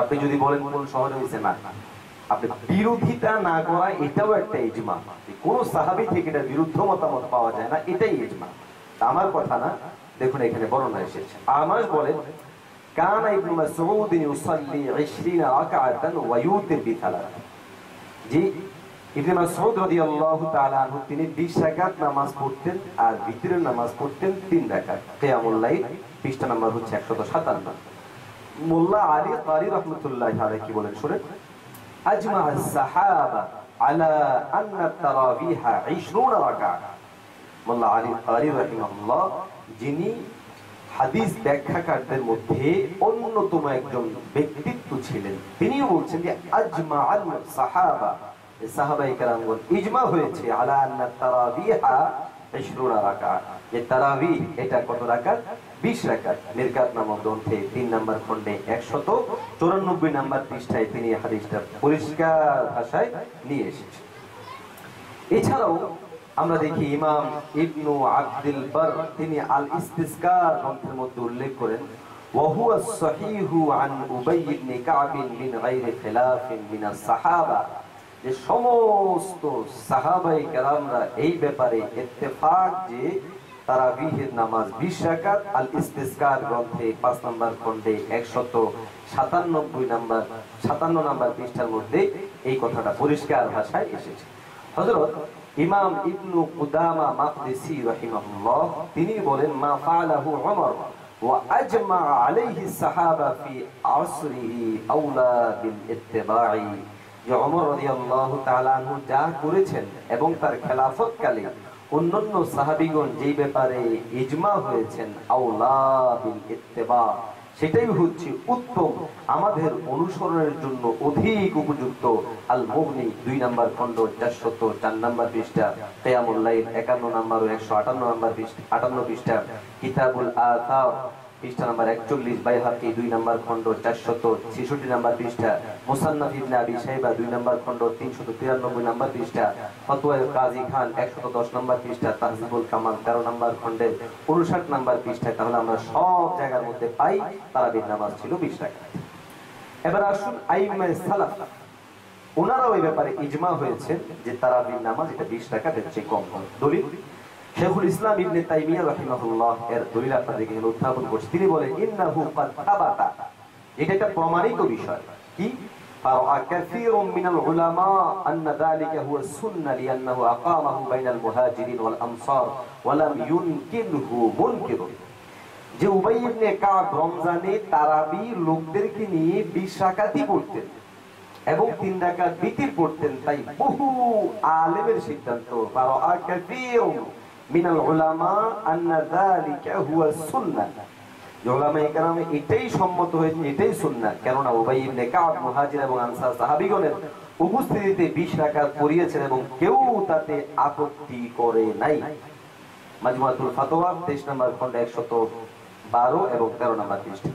আপনি যদি বলেন কোন শহরে হয়েছে, না, আপনি বিরোধিতা না করা এটাও একটা ইজমা। কোন সাহাবী থেকে এটা বিরুদ্ধ মতামত পাওয়া যায় না, এটাই ইজমা। আমার কথা না, দেখুন এখানে বর্ণনা এসেছে। আমাস বলেন কানা ইবনে মাসউদ ইউসাল্লি 20 রাকাতান ওয়া ইউতির বিথালাত, জি ইবনে মাসউদ রাদিয়াল্লাহু তাআলা আনহু তিনি 20 রাকাত নামাজ পড়তেন আর বিতরের নামাজ পড়তেন 3 রাকাত। কিয়ামুল লাইল পৃষ্ঠা নাম্বার হচ্ছে 157। মোল্লা আলী কারি রাহমাতুল্লাহি আলাইহি কি বলেন শুনেন, আজমা আস-সাহাবা আলা আন্না তারাবিহ 20 রাকাত। মোল্লা আলী কারি রাহিমাহুল্লাহ যিনি হাদিস ব্যাখ্যাকারদের মধ্যে অন্যতম একজন ব্যক্তিত্ব ছিলেন, তিনিও বলছেন যে আজমা আল সাহাবা, সাহাবায়ে কেরামগণ ইজমা হয়েছে আলা আন্না তারাবিহা 20 রাকাত, যে তারাবি এটা কত রাকাত? 20 রাকাত। মিরকাত নামক গ্রন্থে 3 নম্বর খণ্ডে 194 নম্বর পৃষ্ঠায় তিনি হাদিসটা পরিষ্কার ভাষায় নিয়ে এসেছেন। এছাড়াও আমরা দেখি ইমাম ইবনু আব্দুল বার তিনি আল ইস্তিসকার গ্রন্থের মধ্যে উল্লেখ করেন وهو الصحيح عن أبي بن كعب من غير خلاف من الصحابة যে সমস্ত সাহাবায়ে কেরামরা এই ব্যাপারে ইত্তেফাক যে তারাবিহের নামাজ 20 রাকাত আল ইস্তিসকার গ্রন্থে 5 নম্বর খণ্ডে 197 নম্বর পৃষ্ঠার মধ্যে এই কথাটা পরিষ্কার ভাষায় এসেছে। হযরত ইমাম ইবনু কুদামা মাকদিসি রাহিমাহুল্লাহ তিনি বলেন মা ফাআলাহু উমর ওয়া আজমা আলাইহি সাহাবা ফি আসরিহি আওলা বিল ইত্তিবাই, যে ওমর রাদিয়াল্লাহু তাআলা আনহু যা করেছেন এবং তার খেলাফতকালে অন্যান্য সাহাবীগণ যেই ব্যাপারে ইজমা হয়েছেন আওলা বিল ইত্তিবা, সেটাই হচ্ছে উত্তম, আমাদের অনুসরণের জন্য অধিক উপযুক্ত। আল মুগনি 2 নম্বর খণ্ড 404 নম্বর পৃষ্ঠা, কিয়ামুল লাইল 51 নম্বর ও 158 নম্বর পৃষ্ঠা, 58 পৃষ্ঠা, কিতাবুল আসার পৃষ্ঠা নম্বর 41, বাইহাকি 2 নম্বর খণ্ড 466 নম্বর পৃষ্ঠা, মুসান্নাফ ইবনে আবি শাইবা 2 নম্বর খণ্ড 393 নম্বর পৃষ্ঠা, ফতোয়া কাজী খান 110 নম্বর পৃষ্ঠা, তাহজিবুল কামাল 13 নম্বর খণ্ডে 59 নম্বর পৃষ্ঠা। তাহলে আমরা সব জায়গার মধ্যে পাই তারাবির নামাজ ছিল 20 রাকাত। এবার আসুন আইম্মায়ে সালাফ, ওনারাও এই ব্যাপারে ইজমা হয়েছে যে তারাবির নামাজ এটা 20 রাকাতের চেয়ে কম হয়। দলিল শেখুল ইসলাম ইবনে তাইমিয়া রাহিমাহুল্লাহ এর দলিল আপনাদেরকে উত্থাপন করছি। তিনি বলেন ইন্নাহু ক্বাদ তাবাতা, এটা একটা প্রমাণিত বিষয় কি ফারা কাসীরুম মিনাল উলামা আন্না যালিকা হুয়া সুন্নাহ লিআন্নাহু আকামাহু বাইনাল মুহাজিরিন ওয়াল আনসার ওয়া লাম ইউনকিরহু মুনকিরুন, যে উবাই ইবনে কাব রমজানে তারাবি লোকদেরকে নিয়ে 20 রাকাতই পড়তেন এবং 3 রাকাত বিতির পড়তেন, তাই বহু আলেমের সিদ্ধান্ত ফারা কাসীরুম মিনাল উলামা আন্না যালিকা হুয়া সুন্নাহ, উলামায়ে কেরাম এটাই সম্মত হয়েছে এটাই সুন্নাহ, কেননা উবাই ইবনে কাব মুহাজির এবং আনসার সাহাবীগণের উপস্থিতিতে 20 রাকাত পড়িয়েছেন এবং কেউ তাতে আপত্তি করে নাই। মাজমুআতুল ফাতোয়া 23 নম্বর খণ্ড 112 এবং 13 নম্বর পৃষ্ঠা।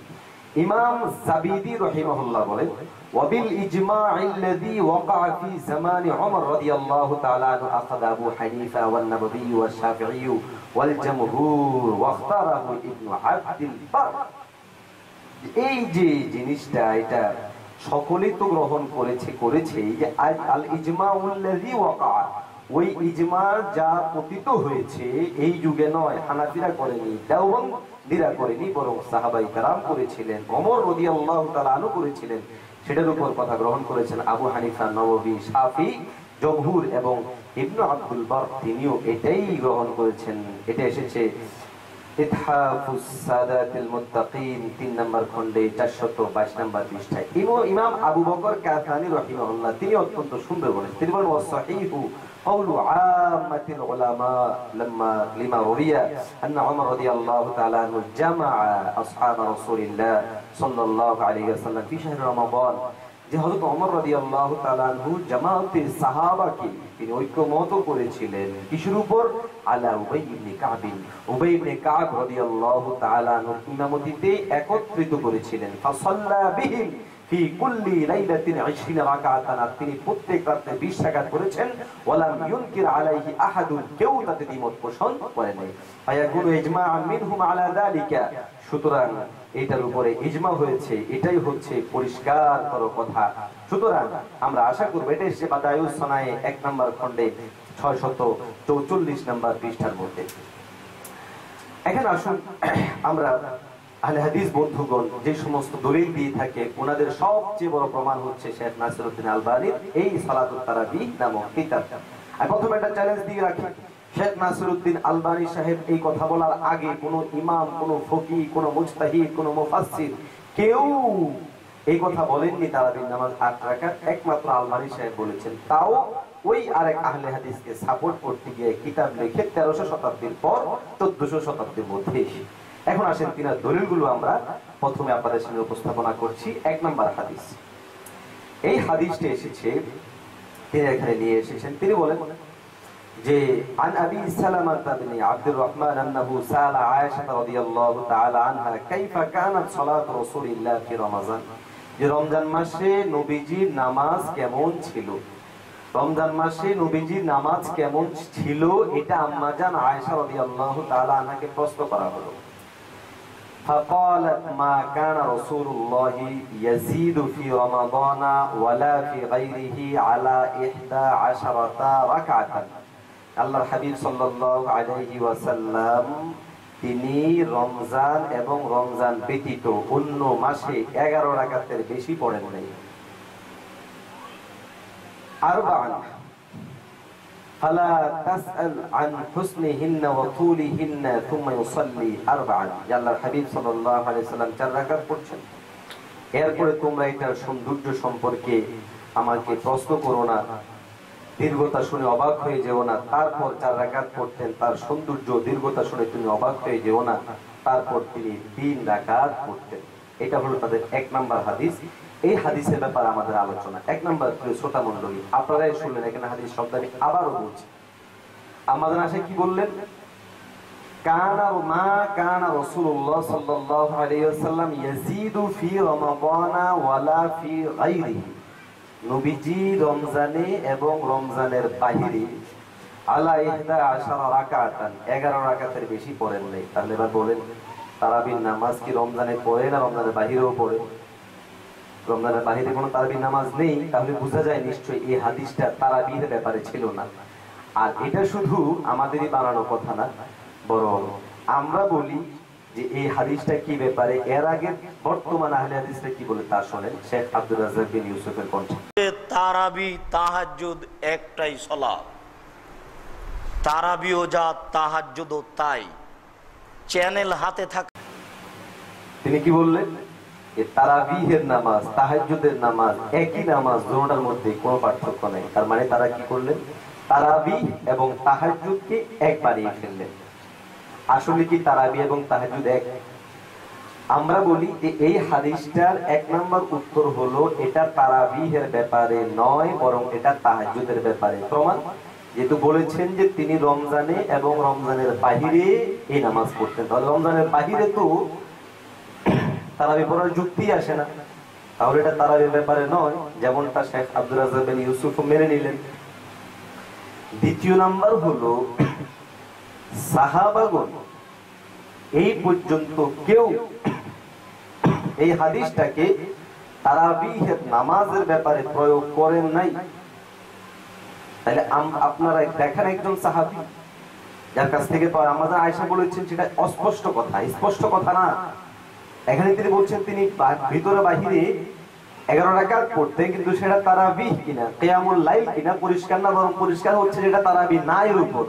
ইমাম জাবিদি রাহিমাহুল্লাহ বলেন ওয়াবিল ইজমা'আল্লাযী ওয়াকা'a ফি জামানি উমর রাদিয়াল্লাহু তাআলা আনহু আখাযা আবু হানিফা ওয়ান নববী ওয়াশ শাফিঈ ওয়াল জামহুর ওয়াখতারাহু ইবনু আব্দুল বার, এই যে জিনিসটা এটা সকলেই তো গ্রহণ করেছে যে আল ইজমা'উল্লাযী ওয়াকা'a, ওই ইজমা যা পতিত হয়েছে এই যুগে নয়, হানাফিরা করেনি, দেওবন্দীরা করেনি, বরং সাহাবায়ে কেরাম করেছিলেন, ওমর রাদিয়াল্লাহু তাআলা আনহু করেছিলেন, সেটার উপর কথা গ্রহণ করেছেন আবু হানিফা, নববী, শাফি, জমহুর এবং ইবনু আব্দুল বার তিনিও এটাই গ্রহণ করেছেন। এটা এসেছে ইতহাফুস সাদাতিল মুত্তাকিন 3 নম্বর খণ্ডে 422 নম্বর পৃষ্ঠায়। ইমাম আবু বকর কাসানি রাহিমাহুল্লাহ তিনি অত্যন্ত সুন্দর বলেছেন, তিনি বলেন ওয়াসহিহু قول عامة العلماء لما روي أن عمر رضي الله تعالى عنه جمع أصحاب رسول الله صلى الله عليه وسلم في شهر رمضان, যে হযরত ওমর রাদিয়াল্লাহু তাআলা আনহু জামাতের সাহাবাকে তিনি ঐক্যমত করেছিলেন কিসের উপর, আলা উবাই ইবনে কাব, উবাই ইবনে কাব রাদিয়াল্লাহু তাআলা আনহুর ইমামতিতে একত্রিত করেছিলেন। ফাসাল্লা বিহিম ফি কুল্লি লাইলাতিন 20 রাকাতান, তিনি প্রত্যেক রাতে 20 রাকাত করেছেন। ওয়ালাম ইউনকির আলাইহি আহাদুন, কেউ তাতে দ্বিমত পোষণ করে নাই। ফায়াকুনু ইজমাআন মিনহুম আলা যালিকা, সুতরাং এটার উপরে ইজমা হয়েছে, এটাই হচ্ছে পরিষ্কার করো কথা। সুতরাং আমরা আশা করব এটা এসে বাদায়ুস সানায়ে 1 নম্বর খণ্ডে 644 নম্বর পৃষ্ঠার মধ্যে। এখানে আসুন আমরা আহলে হাদিস বন্ধুগণ যে সমস্ত দলিল দিয়ে থাকে ওনাদের সবচেয়ে বড় প্রমাণ হচ্ছে শেখ নাসিরউদ্দিন আলবানীর এই সালাতুত তারাবিহ নামক কিতাব। আর প্রথমে একটা চ্যালেঞ্জ দিয়ে রাখি, শেখ নাসিরউদ্দিন আলবানী সাহেব এই কথা বলার আগে কোনো ইমাম, কোনো ফকিহ, কোনো মুজতাহিদ, কোনো মুফাসসির কেউ এই কথা বলেননি তারাবির নামাজ 8 রাকাত, একমাত্র আলবানী সাহেব বলেছেন। তাও ওই আরেক আহলে হাদিসকে সাপোর্ট করতে গিয়ে কিতাব লিখে 1300 শতাব্দীর পর 1400 শতাব্দীর মধ্যে। এখন আসেন তিনার দলিলগুলো আমরা প্রথমে আপনাদের সামনে উপস্থাপনা করছি। 1 নম্বর হাদিস, এই হাদিসটি এসেছে তিনি এখানে নিয়ে এসেছেন, তিনি বলেন যে আন আবি সালামা ইবনে আব্দুর রহমান আন্নাহু সাআলা আয়েশা রাদিয়াল্লাহু তাআলা আনহা কাইফা কানাত সালাতু রাসূলিল্লাহ ফি রমাজান, যে রমজান মাসে নবীজির নামাজ কেমন ছিল। রমজান মাসে নবীজির নামাজ কেমন ছিল এটা আম্মা জান আয়েশা রাদিয়াল্লাহু তাআলা আনহাকে প্রশ্ন করা হলো। فقالت ما كان رسول الله يزيد في رمضان ولا في غيره على 11 ركعة। আল্লাহর হাবিব সাল্লাল্লাহু আলাইহি ওয়াসাল্লাম তিনি রমজান এবং রমজান ব্যতীত অন্য মাসে 11 রাকাতের বেশি পড়েন নাই। আরবাআন فلا تسأل عن حسنهن وطولهن ثم يصلي أربعا। আল্লাহর হাবিব সাল্লাল্লাহু আলাইহি ওয়াসাল্লাম 4 রাকাত পড়ছেন, এরপরে তোমরা এটার সৌন্দর্য সম্পর্কে আমাকে প্রশ্ন করো না, দীর্ঘতা শুনে অবাক হয়ে যেও না। তারপর 4 রাকাত পড়তেন, তার সৌন্দর্য দীর্ঘতা শুনে তুমি অবাক হয়ে যেও না। তারপর তিনি 3 রাকাত পড়তেন। এটা হলো তাদের 1 নাম্বার হাদিস। এই হাদিসের ব্যাপারে আমাদের আলোচনা। 1 নাম্বার শ্রোতা মণ্ডলী, আপনারাই শুনলেন, এখানে হাদিস শব্দ আমি আবারও বলছি। আমাদের আসে কি বললেন? কানা মা কানা রাসূলুল্লাহ সাল্লাল্লাহু আলাইহি ওয়াসাল্লাম ইয়াজিদু ফি রমাদানা ওয়ালা ফি গায়রিহি। নবীজি রমজানে এবং রমজানের বাহিরে আলা 11 রাকাতান 11 রাকাতের বেশি পড়েন নাই। তাহলে এবার বলেন, তারাবির নামাজ কি রমজানে পড়ে না রমজানের বাহিরেও পড়ে? রমজানের বাহিরে কোনো তারাবির নামাজ নেই, তাহলে বোঝা যায় নিশ্চয়ই এই হাদিসটা তারাবির ব্যাপারে ছিল না। আর এটা শুধু আমাদেরই বানানো কথা না, বরং আমরা বলি যে এই হাদিসটা কি ব্যাপারে। এর আগে বর্তমান আহলে হাদিসরা কি বলে তা শুনেন শেখ আব্দুর রাজ্জাক বিন ইউসুফের কণ্ঠে। তারাবি তাহাজ্জুদ একটাই সালাত, তারাবিও যা তাহাজ্জুদও তাই, চ্যানেল হাতে থাকা। তিনি কি বললেন? তারাবিহের নামাজ তাহাজ্জুদের নামাজ একই নামাজ, দুটোর মধ্যে কোনো পার্থক্য নেই। তার মানে তারা কি করলেন? তারাবি এবং তাহাজ্জুদকে এক বানিয়ে ফেললেন। আসলে কি তারাবি এবং তাহাজ্জুদ এক? আমরা বলি যে এই হাদিসটার 1 নম্বর উত্তর হলো এটা তারাবিহের ব্যাপারে নয়, বরং এটা তাহাজ্জুদের ব্যাপারে। প্রমাণ যেহেতু বলেছেন যে তিনি রমজানে এবং রমজানের বাহিরে এই নামাজ পড়তেন, তাহলে রমজানের বাহিরে তো তারাবি পড়ার যুক্তি আসে না, তাহলে এটা তারাবির ব্যাপারে নয়, যেমনটা শেখ আব্দুর রাজ্জাক বিন ইউসুফ মেনে নিলেন। দ্বিতীয় নাম্বার হলো সাহাবাগণ এই পর্যন্ত কেউ এই হাদিসটাকে তারাবিহের নামাজের ব্যাপারে প্রয়োগ করেন নাই। তাহলে আপনারা দেখেন একজন সাহাবী যার কাছ থেকে আমাদের আয়েশা বলেছেন সেটা অস্পষ্ট কথা, স্পষ্ট কথা না। এখানে তিনি বলছেন তিনি ভিতরে বাহিরে 11 রাকাত পড়তেন, কিন্তু সেটা তারাবিহ কিনা কিয়ামুল লাইল কিনা পরিষ্কার না, বরং পরিষ্কার হচ্ছে যেটা তারাবি না এর উপর।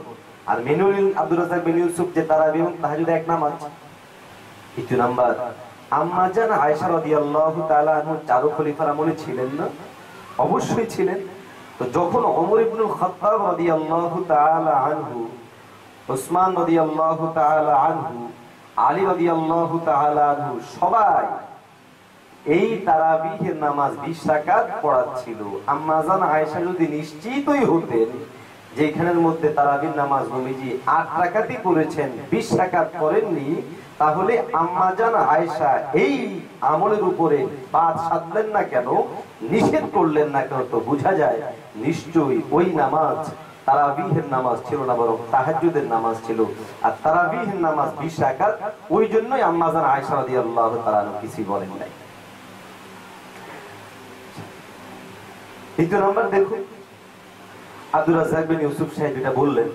আর মেনুল আব্দুর রাজ্জাক বিন ইউসুফ যে তারাবি এবং তাহাজ্জুদ এক নামাজ। দ্বিতীয় নাম্বার, আম্মা জান আয়েশা রাদিয়াল্লাহু তাআলা আনহা 4 খলিফার আমলে ছিলেন না? অবশ্যই ছিলেন। তো যখন ওমর ইবনুল খাত্তাব রাদিয়াল্লাহু তাআলা আনহু, উসমান রাদিয়াল্লাহু তাআলা আনহু, আলী রাদিয়াল্লাহু তাআলা আনহু সবাই এই তারাবিহের নামাজ 20 রাকাত পড়াচ্ছিল, আম্মা জান আয়েশা যদি নিশ্চিতই হতেন যে এখানের মধ্যে তারাবির নামাজ নবীজি 8 রাকাতই পড়েছেন, 20 রাকাত করেননি, তাহলে আম্মা জান আয়েশা এই আমলের উপরে বাদ সাধলেন না কেন, নিষেধ করলেন না কেন? তো বোঝা যায় নিশ্চয়ই ওই নামাজ তারাবিহের নামাজ ছিল না, বরং তাহাজ্জুদের নামাজ ছিল। আর তারাবিহের নামাজ 20 রাকাত, ওই জন্যই আম্মা জান আয়েশা রাদিয়াল্লাহু তাআলা কিছু বলেন নাই। দ্বিতীয় নাম্বার দেখুন, আব্দুর রাজ্জাক বিন ইউসুফ সাহেব যেটা বললেন,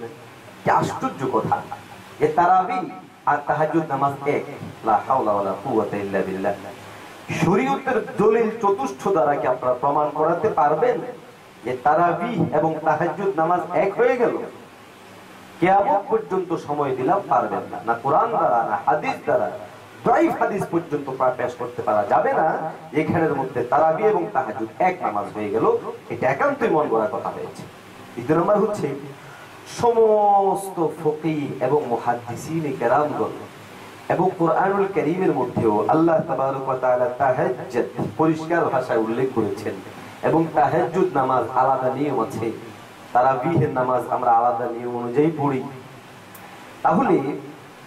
কি আশ্চর্য কথা, যে তারাবি আর তাহাজ্জুদ নামাজ এক। লা হাওলা ওয়ালা কুওয়াতা ইল্লা বিল্লাহ। শরীয়তের দলিল চতুষ্ঠ দ্বারা কি আপনারা প্রমাণ করাতে পারবেন যে তারাবি এবং তাহাজ্জুদ নামাজ এক হয়ে গেল? কিয়ামত পর্যন্ত সময় দিলাম পারবেন না, না কোরআন দ্বারা না হাদিস দ্বারা, দাইফ হাদিস পর্যন্ত পেশ করতে পারা যাবে না যেখানের মধ্যে তারাবি এবং তাহাজ্জুদ এক নামাজ হয়ে গেল। এটা একান্তই মন গড়া কথা হয়েছে। দ্বিতীয় নম্বর হচ্ছে সমস্ত ফকিহ এবং মুহাদ্দিসিন কেরামগণ এবং কোরআনুল কারীমের মধ্যেও আল্লাহ তাবারক ওয়া তাআলা তাহাজ্জুদ পরিষ্কার ভাষায় উল্লেখ করেছেন, এবং তাহাজ্জুদ নামাজ আলাদা নিয়ম আছে, তারাবিহের নামাজ আমরা আলাদা নিয়ম অনুযায়ী পড়ি। তাহলে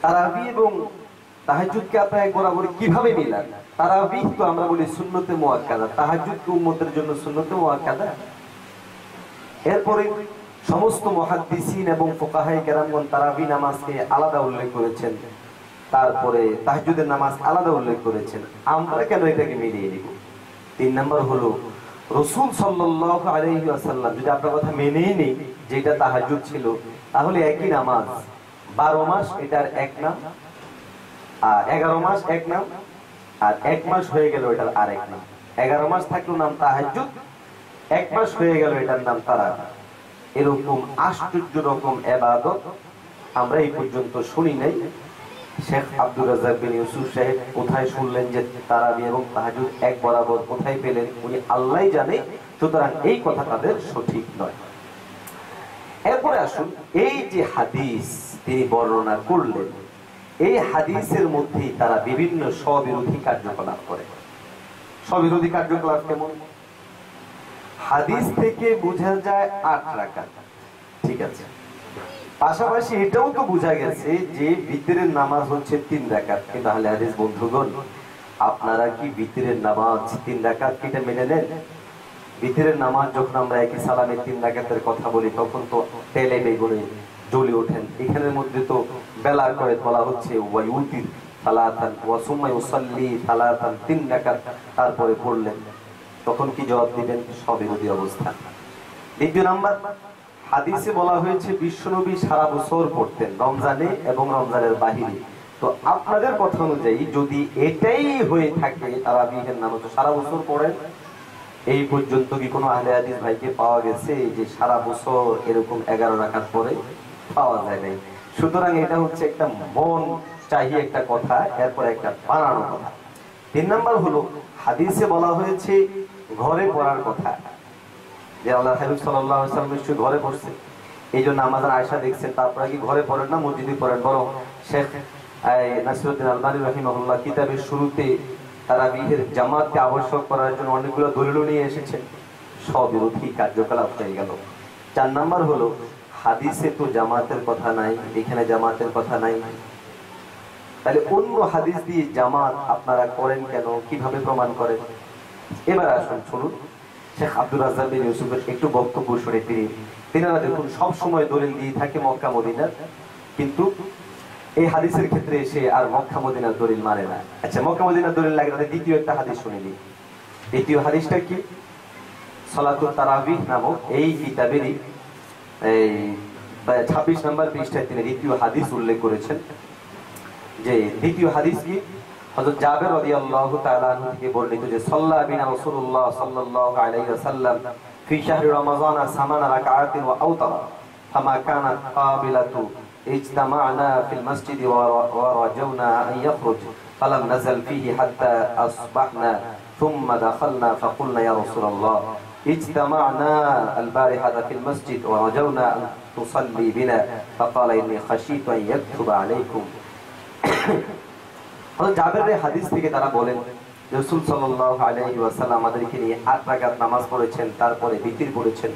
তারাবি এবং তাহাজ্জুদকে আপনারা বরাবর কিভাবে মিলান? তারাবিহ তো আমরা বলি সুন্নতে মুআক্কাদা, তাহাজ্জুদ কি উম্মতের জন্য সুন্নতে মুআক্কাদা? এরপরে সমস্ত মুহাদ্দিসিন এবং ফুকাহায়ে কেরামগণ তারাবি নামাজকে আলাদা উল্লেখ করেছেন, তারপরে তাহাজ্জুদের নামাজ আলাদা উল্লেখ করেছেন। আমরা কেন এটাকে মিলিয়ে নিব? 3 নম্বর হলো রাসূল সাল্লাল্লাহু আলাইহি ওয়াসাল্লাম যদি আপনার কথা মেনেই নেই যে এটা তাহাজ্জুদ ছিল, তাহলে একই নামাজ 12 মাস এটার এক নাম, আর 11 মাস এক নাম, আর 1 মাস হয়ে গেল এটার আরেক নাম। 11 মাস থাকলো নাম তাহাজ্জুদ, 1 মাস হয়ে গেল এটার নাম তারাবি। এরকম আশ্চর্য রকম ইবাদত আমরা এই পর্যন্ত শুনি নাই। শেখ আব্দুর রাজ্জাক বিন ইউসুফ সাহেব কোথায় শুনলেন যে তারাবি এবং তাহাজ্জুদ এক বরাবর, কোথায় পেলেন উনি আল্লাহই জানে। সুতরাং এই কথা তাদের সঠিক নয়। এরপরে আসুন, এই যে হাদিস তিনি বর্ণনা করলেন, এই হাদিসের মধ্যেই তারা বিভিন্ন স্ববিরোধী কার্যকলাপ করে। স্ববিরোধী কার্যকলাপ কেমন? হাদিস থেকে বোঝা যায় 8 রাকাত, ঠিক আছে, পাশাপাশি এটাও তো বোঝা গেছে যে ভিতরের নামাজ হচ্ছে 3 রাকাত। কিন্তু আহলে হাদিস বন্ধুগণ, আপনারা কি ভিতরের নামাজ 3 রাকাত কিটা মেনে নেন? ভিতরের নামাজ যখন আমরা একই সালামে 3 রাকাতের কথা বলি, তখন তো তেলে বেগুনে জ্বলে ওঠেন। এখানের মধ্যে তো বেলা করে বলা হচ্ছে ওয়ায়ুতির সালাতান ওয়া সুম্মা ইউসাল্লি সালাতান, 3 রাকাত তারপরে পড়লেন, তখন কি জবাব দিবেন? স্ববিরোধী অবস্থা। দ্বিতীয় নাম্বার, হাদিসে বলা হয়েছে বিশ্বনবী সারা বছর পড়তেন, রমজানে এবং রমজানের বাহিরে। তো আপনাদের কথা অনুযায়ী যদি এটাই হয়ে থাকে, তারাবিহের নামাজ তো সারা বছর পড়েন, এই পর্যন্ত কি কোনো আহলে হাদিস ভাইকে পাওয়া গেছে যে সারা বছর এরকম 11 রাকাত পড়ে? পাওয়া যায় নাই। সুতরাং এটা হচ্ছে একটা মন চাহিয়ে একটা কথা, এরপর একটা বানানো কথা। 3 নাম্বার হলো, হাদিসে বলা হয়েছে ঘরে পড়ার কথা, যে আল্লাহ হাবিব সাল্লাল্লাহু আলাইহি ওয়াসাল্লাম নিশ্চয়ই ঘরে পড়ছে। এই জন্য আমাদের আয়েশা দেখছেন, তারপরে কি ঘরে পড়েন না মসজিদে পড়েন? বরং শেখ নাসিরউদ্দিন আলবানী রাহিমাহুল্লাহ কিতাবের শুরুতে তারাবিহের জামাতকে আবশ্যক করার জন্য অনেকগুলো দলিল নিয়ে এসেছেন। স্ববিরোধী কার্যকলাপ হয়ে গেল। 4 নাম্বার হলো, হাদিসে তো জামাতের কথা নাই, এখানে জামাতের কথা নাই, তাহলে অন্য হাদিস দিয়ে জামাত আপনারা করেন কেন? কিভাবে প্রমাণ করেন? এবার আসুন শুনুন, শেখ আব্দুর রাজ্জাক বিন ইউসুফের একটু বক্তব্য শুনে তিনারা দেখুন সব সময় দলিল দিয়ে থাকে মক্কা মদিনার, কিন্তু এই হাদিসের ক্ষেত্রে এসে আর মক্কা মদিনার দলিল মানে না। আচ্ছা, মক্কা মদিনার দলিল লাগে না, দ্বিতীয় একটা হাদিস শুনে নিই। দ্বিতীয় হাদিসটা কি? সালাতুত তারাবিহ নামক এই কিতাবেরই 26 নম্বর পৃষ্ঠায় তিনি দ্বিতীয় হাদিস উল্লেখ করেছেন। যে দ্বিতীয় হাদিস কি? হযরত জাবের রাদিয়াল্লাহু তাআলা আনহু থেকে বর্ণিত যে সাল্লা বিনা রাসূলুল্লাহ সাল্লাল্লাহু আলাইহি ওয়াসাল্লাম ফি শাহরি রমাযান 8 রাকাআতিন ওয়া আওতারা ফামা কানাত কাবিলাতু ইজতামা'না ফিল মসজিদ ওয়া রাজাউনা আন ইয়াখরুজ ফালাম নাযাল ফিহি হাত্তা আসবাহনা থুম্মা দাখালনা ফাকুলনা ইয়া রাসূলুল্লাহ ইজতামা'না আল-বারিহাতা ফিল মসজিদ ওয়া রাজাউনা আন তুসাল্লি বিনা ফাকালা ইন্নী খাশিতু আন ইয়াকতুবা আলাইকুম। জাবেরের হাদিস থেকে তারা বলেন রাসূল সাল্লাল্লাহু আলাইহি ওয়াসাল্লাম আমাদেরকে নিয়ে 8 রাকাত নামাজ পড়েছেন, তারপরে বিতির পড়েছেন।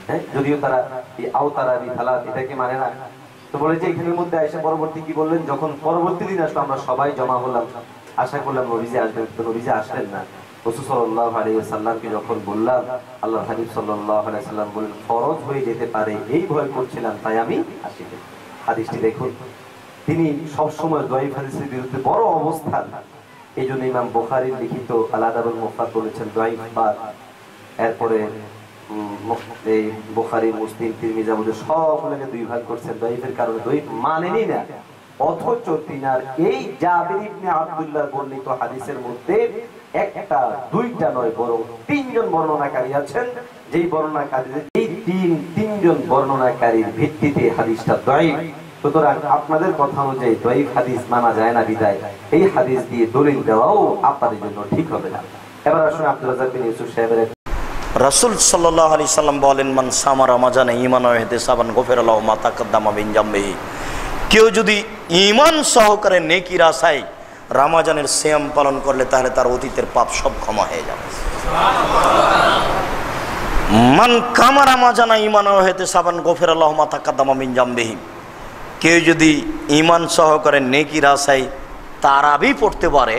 হ্যাঁ, যদিও তারা এই আওতারাবি সালাত এটাকে মানে না। তো বলে যে এখানের মধ্যে আয়েশা পরবর্তী কি বললেন, যখন পরবর্তী দিন আসলো আমরা সবাই জমা হলাম, আশা করলাম নবীজি আসবেন, তো নবীজি আসলেন না। রাসূল সাল্লাল্লাহু আলাইহি ওয়াসাল্লামকে যখন বললাম, আল্লাহর হাবিব সাল্লাল্লাহু আলাইহি ওয়াসাল্লাম বলেন ফরজ হয়ে যেতে পারে, এই ভয় করছিলাম, তাই আমি আসিনি। হাদিসটি দেখুন, তিনি সবসময় দয়ীফ হাদিসের বিরুদ্ধে বড় অবস্থান। এই জন্য ইমাম বুখারীর লিখিত আল আদাবুল মুফরাদ বলেছেন দয়ীফ বা, এরপরে এই বুখারী, মুসলিম, তিরমিজি, আবু দাউদ সবগুলোকে 2 ভাগ করছেন দয়ীফের কারণে, দয়ীফ মানেনি না। অথচ তিনার এই জাবির ইবনে আব্দুল্লাহ বর্ণিত হাদিসের মধ্যে একটা দুইটা নয় বরং 3 জন বর্ণনাকারী আছেন, যেই বর্ণনাকারীর এই তিনজন বর্ণনাকারীর ভিত্তিতে হাদিসটা দয়ীফ। সুতরাং আপনাদের কথা অনুযায়ী দয়ীফ হাদিস মানা যায় না, বিদায় এই হাদিস দিয়ে দলিল দেওয়াও আপনাদের জন্য ঠিক হবে না। এবার আসুন আব্দুর রাজ্জাক বিন ইউসুফ সাহেবের। রাসূল সাল্লাল্লাহু আলাইহি সাল্লাম বলেন, মান সামা রমাজানে ঈমানান ওয়া ইহতিসাবান গফিরা লাহু মা তাকাদ্দামা মিন জামবিহি। কেউ যদি ঈমান সহকারে নেকির আশায় রমজানের সিয়াম পালন করলে তাহলে তার অতীতের পাপ সব ক্ষমা হয়ে যাবে। মান কামা রমাজানা ঈমানান ওয়া ইহতিসাবান গফিরা লাহু মা তাকাদ্দামা মিন জামবিহি। কেউ যদি ঈমান সহকারে নেকির আশায় তারাবি পড়তে পারে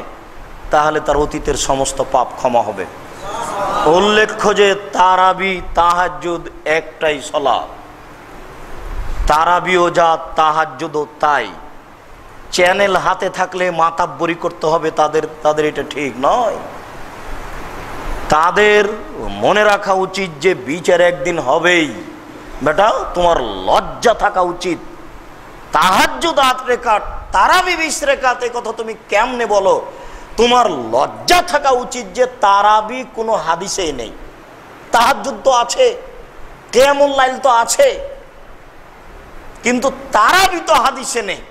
তাহলে তার অতীতের সমস্ত পাপ ক্ষমা হবে। উল্লেখ্য যে তারাবি তাহাজ্জুদ একটাই সালাত, তারাবিও যা তাহাজ্জুদও তাই। চ্যানেল হাতে থাকলে মাতাব্বরি করতে হবে তাদের এটা ঠিক নয়। তাদের মনে রাখা উচিত যে বিচার একদিন হবেই। বেটা, তোমার লজ্জা থাকা উচিত। তাহাজ্জুদ 8 রাকাত, তারাবি 20 রাকাত, এই কথা তুমি কেমনে বলো? তোমার লজ্জা থাকা উচিত যে তারাবি কোনো হাদিসেই নেই। তাহাজ্জুদ তো আছে, কিয়ামুল লাইল তো আছে, কিন্তু তারাবি তো হাদিসে নেই।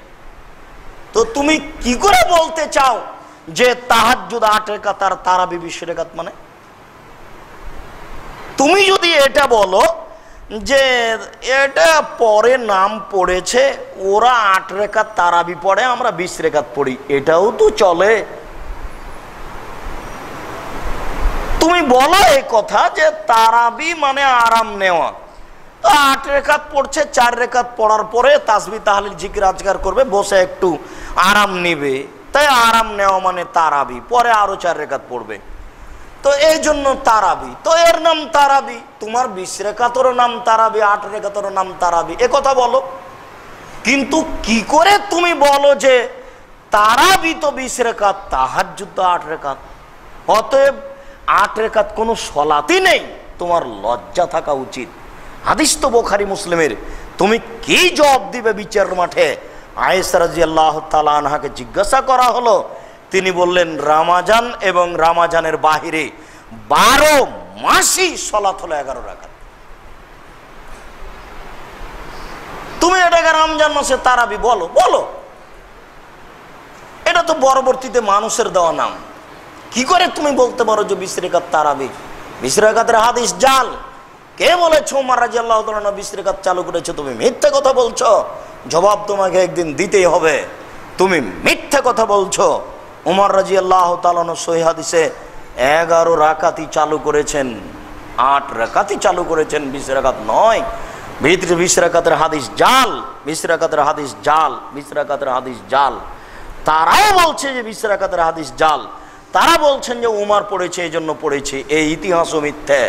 তো তুমি কি করে বলতে চাও যে তাহাজ্জুদ 8 রাকাত আর তারাবি 20 রাকাত? মানে তুমি যদি এটা বলো যে এটা পরে নাম পড়েছে, ওরা 8 রাকাত তারাবি পড়ে, আমরা 20 রাকাত পড়ি, এটাও তো চলে। তুমি বলো এই কথা যে তারাবি মানে আরাম নেওয়া, 8 রাকাত পড়ছে, 4 রাকাত পড়ার পরে তাসবিহ তাহলিল জিকির আজকার করবে, বসে একটু আরাম নিবে, তাই আরাম নেওয়া মানে তারাবি, পরে আরো 4 রাকাত পড়বে, তো এই জন্য তারাবি, তো এর নাম তারাবি। তোমার 20 রাকাতেরও নাম তারাবি, 8 রাকাতেরও নাম তারাবি, এ কথা বলো। কিন্তু কি করে তুমি বলো যে তারাবি তো 20 রাকাত, তাহাজ্জুদ তো 8 রাকাত, অতএব 8 রাকাত কোনো সলাতই নেই? তোমার লজ্জা থাকা উচিত। হাদিস তো বুখারী মুসলিমের। তুমি কি জবাব দিবে বিচার মাঠে? আয়েশা রাদিয়াল্লাহু তাআলা আনহাকে জিজ্ঞাসা করা হলো, তিনি বললেন রামাজান এবং রামাজানের বাহিরে 12 মাসই সালাত হলো 11 রাকাত। তুমি এটাকে রমজান মাসে তারাবি বলো? বলো। এটা তো পরবর্তীতে মানুষের দেওয়া নাম। কি করে তুমি বলতে পারো যে 20 রাকাত তারাবি? 20 রাকাতের হাদিস জাল। কে বলেছে ওমর রাদিয়াল্লাহু তাআলা 20 রাকাত চালু করেছে? তুমি মিথ্যা কথা বলছো, জবাব তোমাকে একদিন দিতেই হবে। তুমি মিথ্যা কথা বলছো। ওমর রাদিয়াল্লাহু তাআলা সহিহ হাদিসে 11 রাকাতই চালু করেছেন, 8 রাকাতই চালু করেছেন, 20 রাকাত নয়। ভিতরে 20 রাকাতের হাদিস জাল, 20 রাকাতের হাদিস জাল, 20 রাকাতের হাদিস জাল। তারাও বলছে যে 20 রাকাতের হাদিস জাল, তারা বলছেন যে উমর পড়েছে এই জন্য পড়েছে, এই ইতিহাসও মিথ্যে।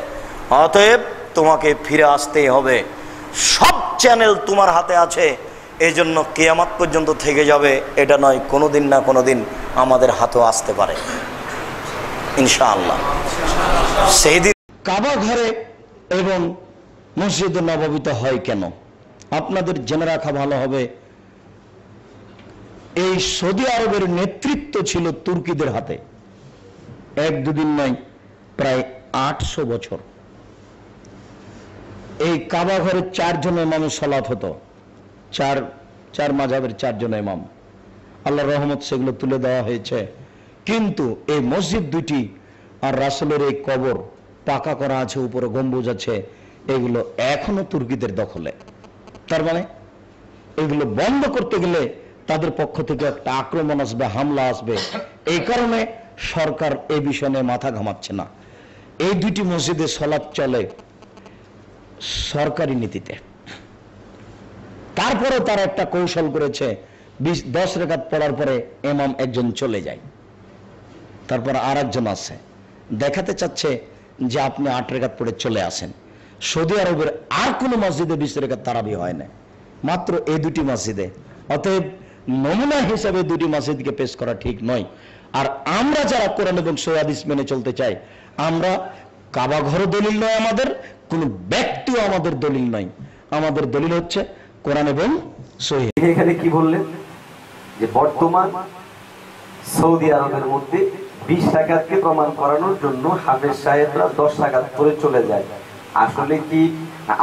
অতএব তোমাকে ফিরে আসতেই হবে। সব চ্যানেল তোমার হাতে আছে, এই জন্য কিয়ামত পর্যন্ত থেকে যাবে এটা নয়, কোনোদিন না কোনোদিন আমাদের হাতেও আসতে পারে ইনশাআল্লাহ। সেই দিন কাবা ঘরে এবং মসজিদে নববীতে হয় কেন? আপনাদের জেনে রাখা ভালো হবে, এই সৌদি আরবের নেতৃত্ব ছিল তুর্কিদের হাতে। 1-2 দিন নয়, প্রায় 800 বছর। এই কাবা ঘরে 4 জন ইমামের সালাত হতো, চার মাযহাবের 4 জন ইমাম। আল্লাহর রহমত সেগুলো তুলে দেওয়া হয়েছে। কিন্তু এই মসজিদ দুটি আর রাসূলের এই কবর পাকা করা আছে, উপরে গম্বুজ আছে, এগুলো এখনো তুর্কিদের দখলে। তার মানে এগুলো বন্ধ করতে গেলে তাদের পক্ষ থেকে একটা আক্রমণ আসবে, হামলা আসবে। এই কারণে সরকার এই বিষয় নিয়ে মাথা ঘামাচ্ছে না। এই দুটি মসজিদে সালাত চলে সরকারি নীতিতে। তারপরে তারা একটা কৌশল করেছে, 10 রাকাত পড়ার পরে ইমাম একজন চলে যায়, তারপর আর একজন আছে, দেখাতে চাচ্ছে যে আপনি 8 রাকাত পড়ে চলে আসেন। সৌদি আরবের আর কোনো মসজিদে 20 রাকাত তারাবি হয় না, মাত্র এই দুটি মসজিদে। অতএব নমুনা হিসাবে দুটি মসজিদকে পেশ করা ঠিক নয়। আর আমরা যারা কোরআন এবং সহিহ হাদিস মেনে চলতে চাই, আমরা কাবা ঘর দলিল নয়, আমাদের কোনো ব্যক্তিও আমাদের দলিল নয়। আমাদের দলিল হচ্ছে কোরআন এবং সহিহ। এখানে কি বললেন যে বর্তমান সৌদি আরবের মধ্যে 20 রাকাতকে প্রমাণ করানোর জন্য হাফেজ সাহেবরা 10 রাকাত পড়ে চলে যায়। আসলে কি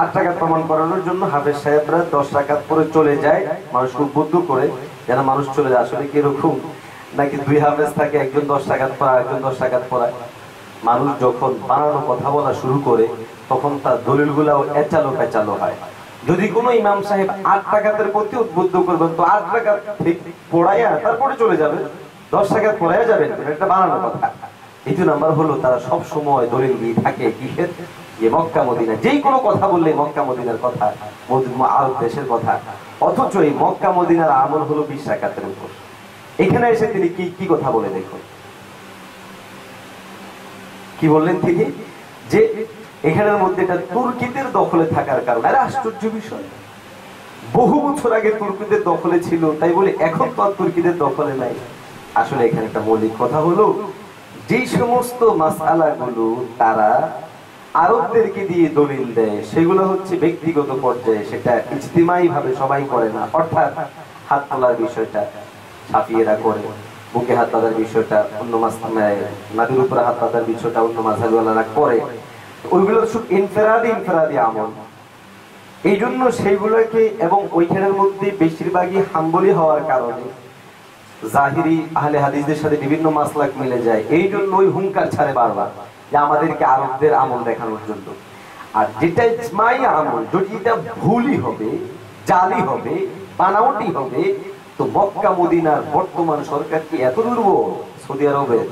8 রাকাত প্রমাণ করানোর জন্য হাফেজ সাহেবরা 10 রাকাত পড়ে চলে যায়, মানুষকে উদ্বুদ্ধ করে যেন মানুষ চলে যায়? আসলে কি এরকম নাকি 2 হাফেজ থাকে, একজন 10 রাকাত পড়ায়, একজন 10 রাকাত পড়ায়? মানুষ যখন বানানো কথা বলা শুরু করে তখন তার দলিলগুলাও এচালো পেচালো হয়। যদি কোনো ইমাম সাহেব 8 রাকাতের প্রতি উদ্বুদ্ধ করবেন তো 8 রাকাত ঠিক পড়াইয়া তারপরে চলে যাবে, 10 রাকাত পড়াইয়া যাবেন, এটা বানানো কথা। দ্বিতীয় নাম্বার হলো তারা সব সময় দলিল দিয়ে থাকে কিসের? যে মক্কা মদিনা, যেই কোনো কথা বললে মক্কা মদিনার কথা, আরব দেশের কথা, অথচ এই মক্কা মদিনার আমল হলো 20 রাকাতের উপর। এখানে এসে তিনি কি কথা বলে দেখুন। কি বললেন থেকে যে এখানের মধ্যে এটা তুর্কিদের দখলে থাকার কারণে। আরে আশ্চর্য বিষয়, বহু বছর আগে তুর্কিদের দখলে ছিল, তাই বলে এখন তো আর তুর্কিদের দখলে নাই। আসলে এখানে একটা মৌলিক কথা হলো, যে সমস্ত মাসআলাগুলো তারা আরবদেরকে দিয়ে দলিল দেয় সেগুলো হচ্ছে ব্যক্তিগত পর্যায়ে, সেটা ইজতিমাই ভাবে সবাই করে না। অর্থাৎ হাত তোলার বিষয়টা সাফিয়েরা করে, বুকে হাত পাতার বিষয়টা অন্য নাদির উপরে হাত পাতার বিষয়টা অন্য মাযহাবওয়ালারা করে, ওইগুলো সব ইনফেরাদি আমল। এই জন্য সেইগুলোকে, এবং ওইখানের মধ্যে বেশিরভাগই হাম্বলি হওয়ার কারণে জাহিরি আহলে হাদিসদের সাথে বিভিন্ন মাসলাক মিলে যায়। এই জন্য ওই হুঙ্কার ছাড়ে বারবার যে আমাদেরকে আরবদের আমল দেখানোর জন্য। আর যেটা ইজমাই আমল, যদি এটা ভুলই হবে, জালি হবে, বানাওটি হবে, তো মক্কা মদিনার বর্তমান সরকার কি এত দুর্বল সৌদি আরবের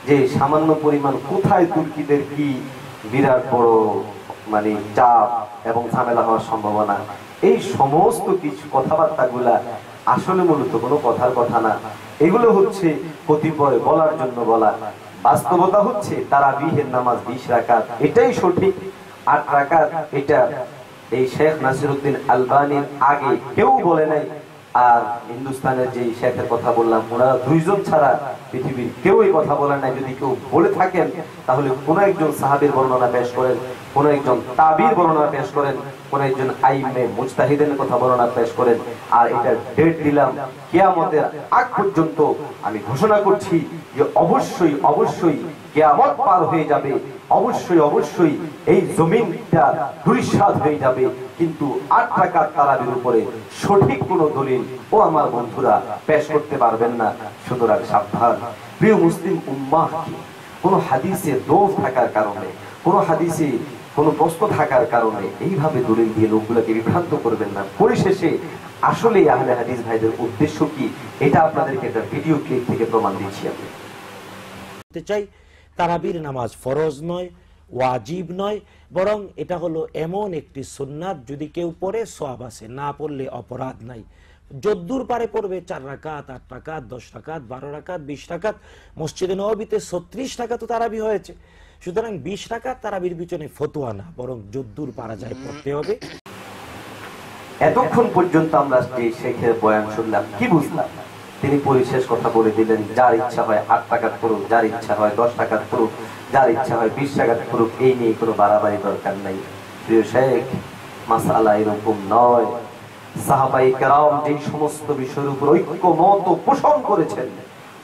যে সামান্য পরিমাণ কোথায় তুর্কিদের কি বিরাট বড় মানে চাপ এবং ঝামেলা হওয়ার সম্ভাবনা? এই সমস্ত কিছু কথাবার্তা গুলা আসলে মূলত কোনো কথার কথা না, এগুলো হচ্ছে কতিপয় বলার জন্য বলা। বাস্তবতা হচ্ছে তারাবিহের নামাজ 20 রাকাত, এটাই সঠিক। 8 রাকাত এটা এই শেখ নাসিরউদ্দিন আলবানির আগে কেউ বলে নাই। আর হিন্দুস্তানের যে শেখের কথা বললাম, ওনারা 2 জন ছাড়া পৃথিবীর কেউ এই কথা বলে নাই। যদি কেউ বলে থাকেন তাহলে কোন একজন সাহাবীর বর্ণনা পেশ করেন, কোন একজন তাবির বর্ণনা পেশ করেন, কোন একজন আইমে মুজতাহিদের কথা বর্ণনা পেশ করেন। আর এটা ডেট দিলাম কিয়ামতের আগ পর্যন্ত। আমি ঘোষণা করছি যে অবশ্যই অবশ্যই কিয়ামত পার হয়ে যাবে, অবশ্যই অবশ্যই এই জমিনটা ধূলিসাৎ হয়ে যাবে, কিন্তু 8 রাকাত তারাবির উপরে সঠিক কোনো দলিল ও আমার বন্ধুরা পেশ করতে পারবেন না। সুতরাং সাবধান প্রিয় মুসলিম উম্মাহ, কোন হাদিসে দোষ থাকার কারণে, কোন হাদিসে কোন প্রশ্ন থাকার কারণে এইভাবে দলিল দিয়ে লোকগুলোকে বিভ্রান্ত করবেন না। পরিশেষে আসলে আহলে হাদিস ভাইদের উদ্দেশ্য কি, এটা আপনাদেরকে একটা ভিডিও ক্লিপ থেকে প্রমাণ দিচ্ছি। আমি চাই তারাবির নামাজ ফরজ নয়, ওয়াজিব নয়, বরং এটা হলো এমন একটি সুন্নাত, যদি কেউ পড়ে সওয়াব আছে, না পড়লে অপরাধ নাই। যদ্দূর পারে পড়বে 4 রাকাত, 8 রাকাত, 10 রাকাত, 12 রাকাত, 20 রাকাত। মসজিদে নববীতে 36 রাকাত তারাবি হয়েছে। সুতরাং 20 রাকাত তারাবির পিছনে ফতোয়া না, বরং যদ্দূর পারা যায় পড়তে হবে। এতক্ষণ পর্যন্ত আমরা যে শেখের বয়ান শুনলাম, কি বুঝলাম? তিনি পরিশেষ কথা বলে দিলেন, যার ইচ্ছা হয় 8 রাকাত পড়ুক, যার ইচ্ছা হয় 10 রাকাত পড়ুক, যার ইচ্ছা হয় 20 রাকাত পড়ুক, এই নিয়ে কোনো বাড়াবাড়ি দরকার নাই। প্রিয় শেখ, মাসআলা এরকম নয়। সাহাবায়ে কেরাম যে সমস্ত বিষয়ের উপর ঐক্যমত পোষণ করেছেন,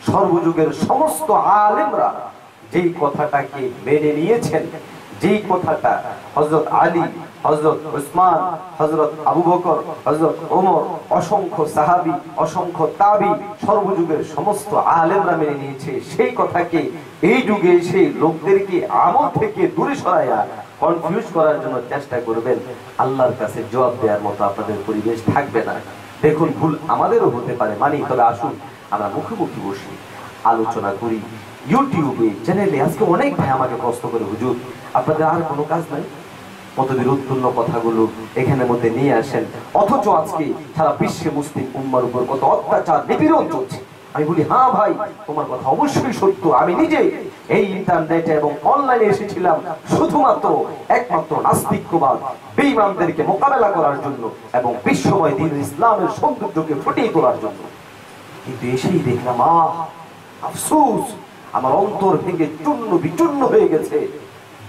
সর্বযুগের সমস্ত আলেমরা যেই কথাটাকে মেনে নিয়েছেন, যেই কথাটা হযরত আলী, হযরত উসমান, হযরত আবু বকর, হযরত ওমর, অসংখ্য সাহাবী, অসংখ্য তাবী, সর্বযুগের সমস্ত আলেমরা মেনে নিয়েছে, সেই কথাকে এই যুগে এসে লোকদেরকে আমল থেকে দূরে সরাইয়া কনফিউজ করার জন্য চেষ্টা করবেন, আল্লাহর কাছে জবাব দেওয়ার মতো আপনাদের পরিবেশ থাকবে না। দেখুন, ভুল আমাদেরও হতে পারে, মানি, তবে আসুন আমরা মুখোমুখি বসি, আলোচনা করি। ইউটিউবে চ্যানেলে আজকে অনেক ভাই আমাকে প্রশ্ন করে, হুজুর আপনাদের আর কোনো কাজ নাই, মতবিরোধপূর্ণ কথাগুলো এখানের মধ্যে নিয়ে আসেন, অথচ আজকে সারা বিশ্বে মুসলিম উম্মার উপর কত অত্যাচার নিপীড়ন চলছে। আমি বলি, হ্যাঁ ভাই, তোমার কথা অবশ্যই সত্য। আমি নিজে এই ইন্টারনেটে এবং অনলাইনে এসেছিলাম শুধুমাত্র একমাত্র নাস্তিকবাদ, বেঈমানদেরকে মোকাবেলা করার জন্য এবং বিশ্বময় দ্বীন ইসলামের সৌন্দর্যকে ফুটিয়ে তোলার জন্য। কিন্তু এসেই দেখলাম, আফসোস, আমার অন্তর ভেঙে চূর্ণ বিচূর্ণ হয়ে গেছে।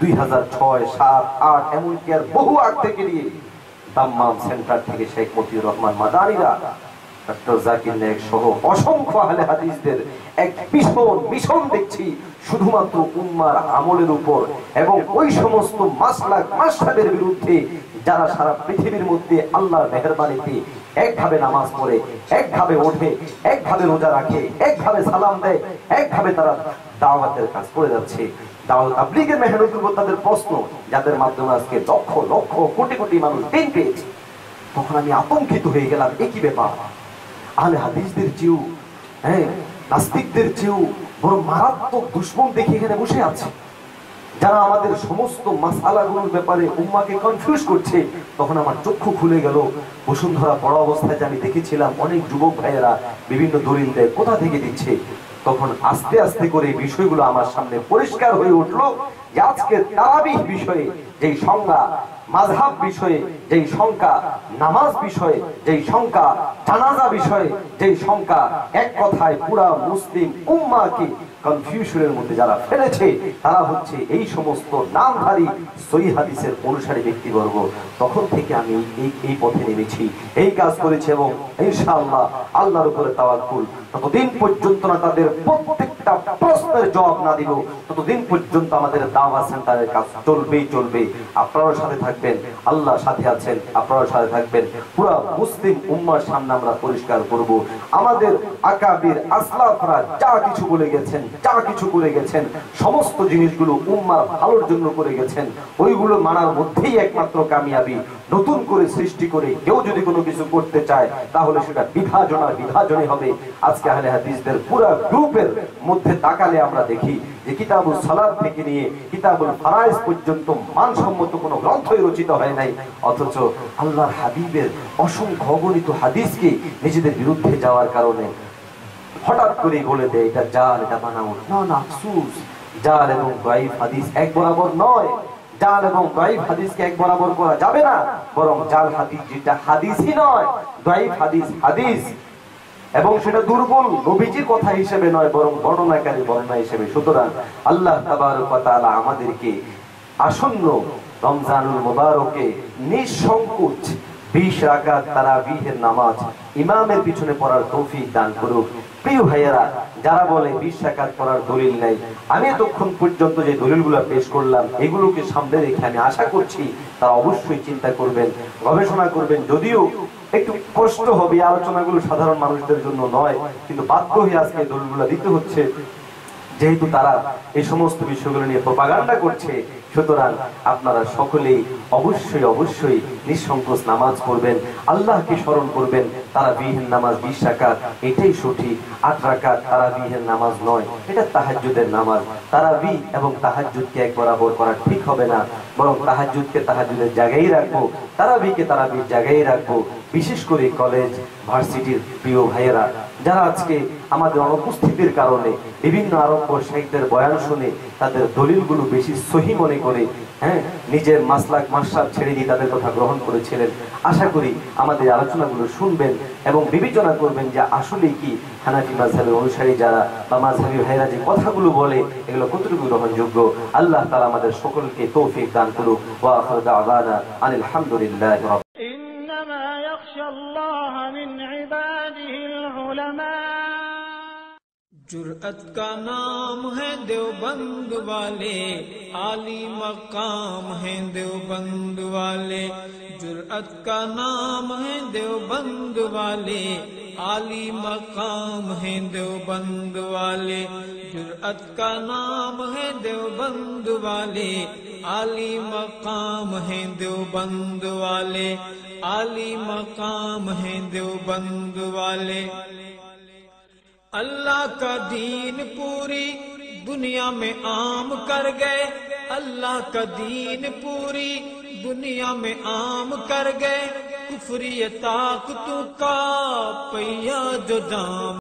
2006, 7, 8 এমনকি আর বহু আগ থেকে নিয়ে দাম্মাম সেন্টার থেকে শেখ মতিউর রহমান মাদানীরা, ডক্টর জাকির নায়েক সহ অসংখ্য আহলে হাদিসদের এক মিশন দেখছি শুধুমাত্র উম্মার আমলের উপর এবং ওই সমস্ত মাসলাক মাসহাবের বিরুদ্ধে যারা সারা পৃথিবীর মধ্যে আল্লাহর মেহেরবানিতে একভাবে নামাজ পড়ে, একভাবে ওঠে, একভাবে রোজা রাখে, একভাবে সালাম দেয়, একভাবে তারা দাওয়াতের কাজ করে যাচ্ছে। দাওয়াত তাবলীগের মেহনতের উপর তাদের প্রশ্ন, যাদের মাধ্যমে আজকে লক্ষ লক্ষ কোটি কোটি মানুষ দিন পেয়েছে। তখন আমি আতঙ্কিত হয়ে গেলাম, একই ব্যাপার, আহলে হাদিসদের চেয়েও, নাস্তিকদের চেয়েও বড় মারাত্মক দুশমন দেখে এখানে বসে আছে, যারা আমাদের সমস্ত মাসআলাগুলোর ব্যাপারে উম্মাকে কনফিউজ করছে। তখন আমার চক্ষু খুলে গেল। বসুন্ধরা পড়া অবস্থায় যে আমি দেখেছিলাম অনেক যুবক ভাইয়েরা বিভিন্ন দলিল দেয়, কোথা থেকে দিচ্ছে? তখন আস্তে আস্তে করে এই বিষয়গুলো আমার সামনে পরিষ্কার হয়ে উঠলো যে আজকে তারাবিহ বিষয়ে যেই সংজ্ঞা, মাযহাব বিষয়ে যেই সংখ্যা, নামাজ বিষয়ে যেই সংখ্যা, জানাজা বিষয়ে যেই সংখ্যা, এক কথায় পুরা মুসলিম উম্মাহকে কনফিউশনের মধ্যে যারা ফেলেছে তারা হচ্ছে এই সমস্ত নামধারী সহিহ হাদিসের অনুসারী ব্যক্তিবর্গ। তখন থেকে আমি এই পথে নেমেছি, এই কাজ করেছি এবং ইনশাআল্লাহ আল্লাহর উপরে তাওয়াক্কুল। ততদিন পর্যন্ত না তাদের প্রত্যেকটা প্রশ্নের জবাব না দিব, ততদিন পর্যন্ত আমাদের দাওয়াত সেন্টারের কাজ চলবেই চলবে। আপনারাও সাথে থাকবেন, আল্লাহ সাথে আছেন, আপনারাও সাথে থাকবেন। পুরো মুসলিম উম্মাহর সামনে আমরা পরিষ্কার করব আমাদের আকাবির আসলাফরা যা কিছু বলে গেছেন, যা কিছু করে গেছেন, সমস্ত জিনিসগুলো উম্মার ভালোর জন্য করে গেছেন। ওইগুলো মানার মধ্যেই একমাত্র কামিয়াবি। নতুন করে সৃষ্টি করে কেউ যদি কোনো কিছু করতে চায় তাহলে সেটা বিভাজনই হবে। আজকে আহলে হাদিসদের পুরো গ্রুপের মধ্যে তাকালে আমরা দেখি যে কিতাবুল সালাত থেকে নিয়ে কিতাবুল ফারাইজ পর্যন্ত মানসম্মত কোনো গ্রন্থই রচিত হয় নাই, অথচ আল্লাহর হাবিবের অসংখ্য অগণিত হাদিসকে নিজেদের বিরুদ্ধে যাওয়ার কারণে হঠাৎ করে বলে দেয় এটা জাল, এটা বানাও। না, আফসোস, জাল এবং দাঈফ হাদিস এক বরাবর নয়। জাল এবং দাঈফ হাদিসকে এক বরাবর করা যাবে না, বরং জাল হাদিস যেটা হাদিসই নয়, দাঈফ হাদিস হাদিস, এবং সেটা দুর্বল নবীজির কথা হিসেবে নয় বরং বর্ণনাকারী বর্ণনা হিসেবে। সুতরাং আল্লাহ তাবারক ওয়া তাআলা আমাদেরকে আসন্ন রমজানুল মুবারকে নিঃসংকোচ 20 রাকাত তারাবিহের নামাজ ইমামের পিছনে পড়ার তৌফিক দান করুক। প্রিয় ভাইয়েরা, যারা বলে 20 রাকাত পড়ার দলিল নাই, আমি এতক্ষণ পর্যন্ত যে দলিলগুলো পেশ করলাম এগুলোকে সামনে রেখে আমি আশা করছি তারা অবশ্যই চিন্তা করবেন, গবেষণা করবেন। যদিও একটু কষ্ট হবে, আলোচনাগুলো সাধারণ মানুষদের জন্য নয়, কিন্তু বাধ্য হয়ে আজকে দলিলগুলো দিতে হচ্ছে যেহেতু তারা এই সমস্ত বিষয়গুলো নিয়ে প্রপাগান্ডা করছে। সুতরাং আপনারা সকলেই অবশ্যই নিঃসংকোচ নামাজ পড়বেন, আল্লাহকে স্মরণ করবেন। তারাবিহের নামাজ 20 রাকাত, এটাই সঠিক। 8 রাকাত তারাবিহের নামাজ নয়, এটা তাহাজ্জুদের নামাজ। তারাবি এবং তাহাজ্জুদকে এক বরাবর করা ঠিক হবে না, বরং তাহাজ্জুদকে তাহাজ্জুদের জায়গায় রাখবো, তারাবিকে তারাবির জায়গায় রাখবো। বিশেষ করে কলেজ ভার্সিটির প্রিয় ভাইয়েরা যারা আজকে আমাদের অনুপস্থিতির কারণে বিভিন্ন আরব্য সাহিত্যের বয়ান শুনে তাদের দলিলগুলো বেশি সহি মনে করে নিজের মাসলাক মাসহাব ছেড়ে দিয়ে তাদের কথা গ্রহণ করেছিলেন, আশা করি আমাদের আলোচনাগুলো শুনবেন এবং বিবেচনা করবেন যে আসলে কি হানাফি মাযহাবের অনুসারী যারা বা মাযহাবী ভাইরা যে কথাগুলো বলে এগুলো কতটুকু গ্রহণযোগ্য। আল্লাহ তাআলা আমাদের সকলকে তৌফিক দান করুক। ওয়া আখিরু দাওয়ানা আনিল হামদুলিল্লাহি রাব্বিল আলামিন। إنما يخشى الله من عباده العلماء। जुर्अत का नाम है देवबंद वाले, आली मकाम है देवबंद वाले। जुर्अत का नाम है देवबंद वाले, आली मकाम है देवबंद वाले। जुर्अत का नाम है देवबंद वाले, आली मकाम है देवबंद वाले। आली मकाम है देवबंद वाले। अल्लाह का दीन पूरी दुनिया में आम कर गए, अल्लाह का दीन पूरी दुनिया में आम कर गए। कुफरी ताकतों का पहिया जो जाम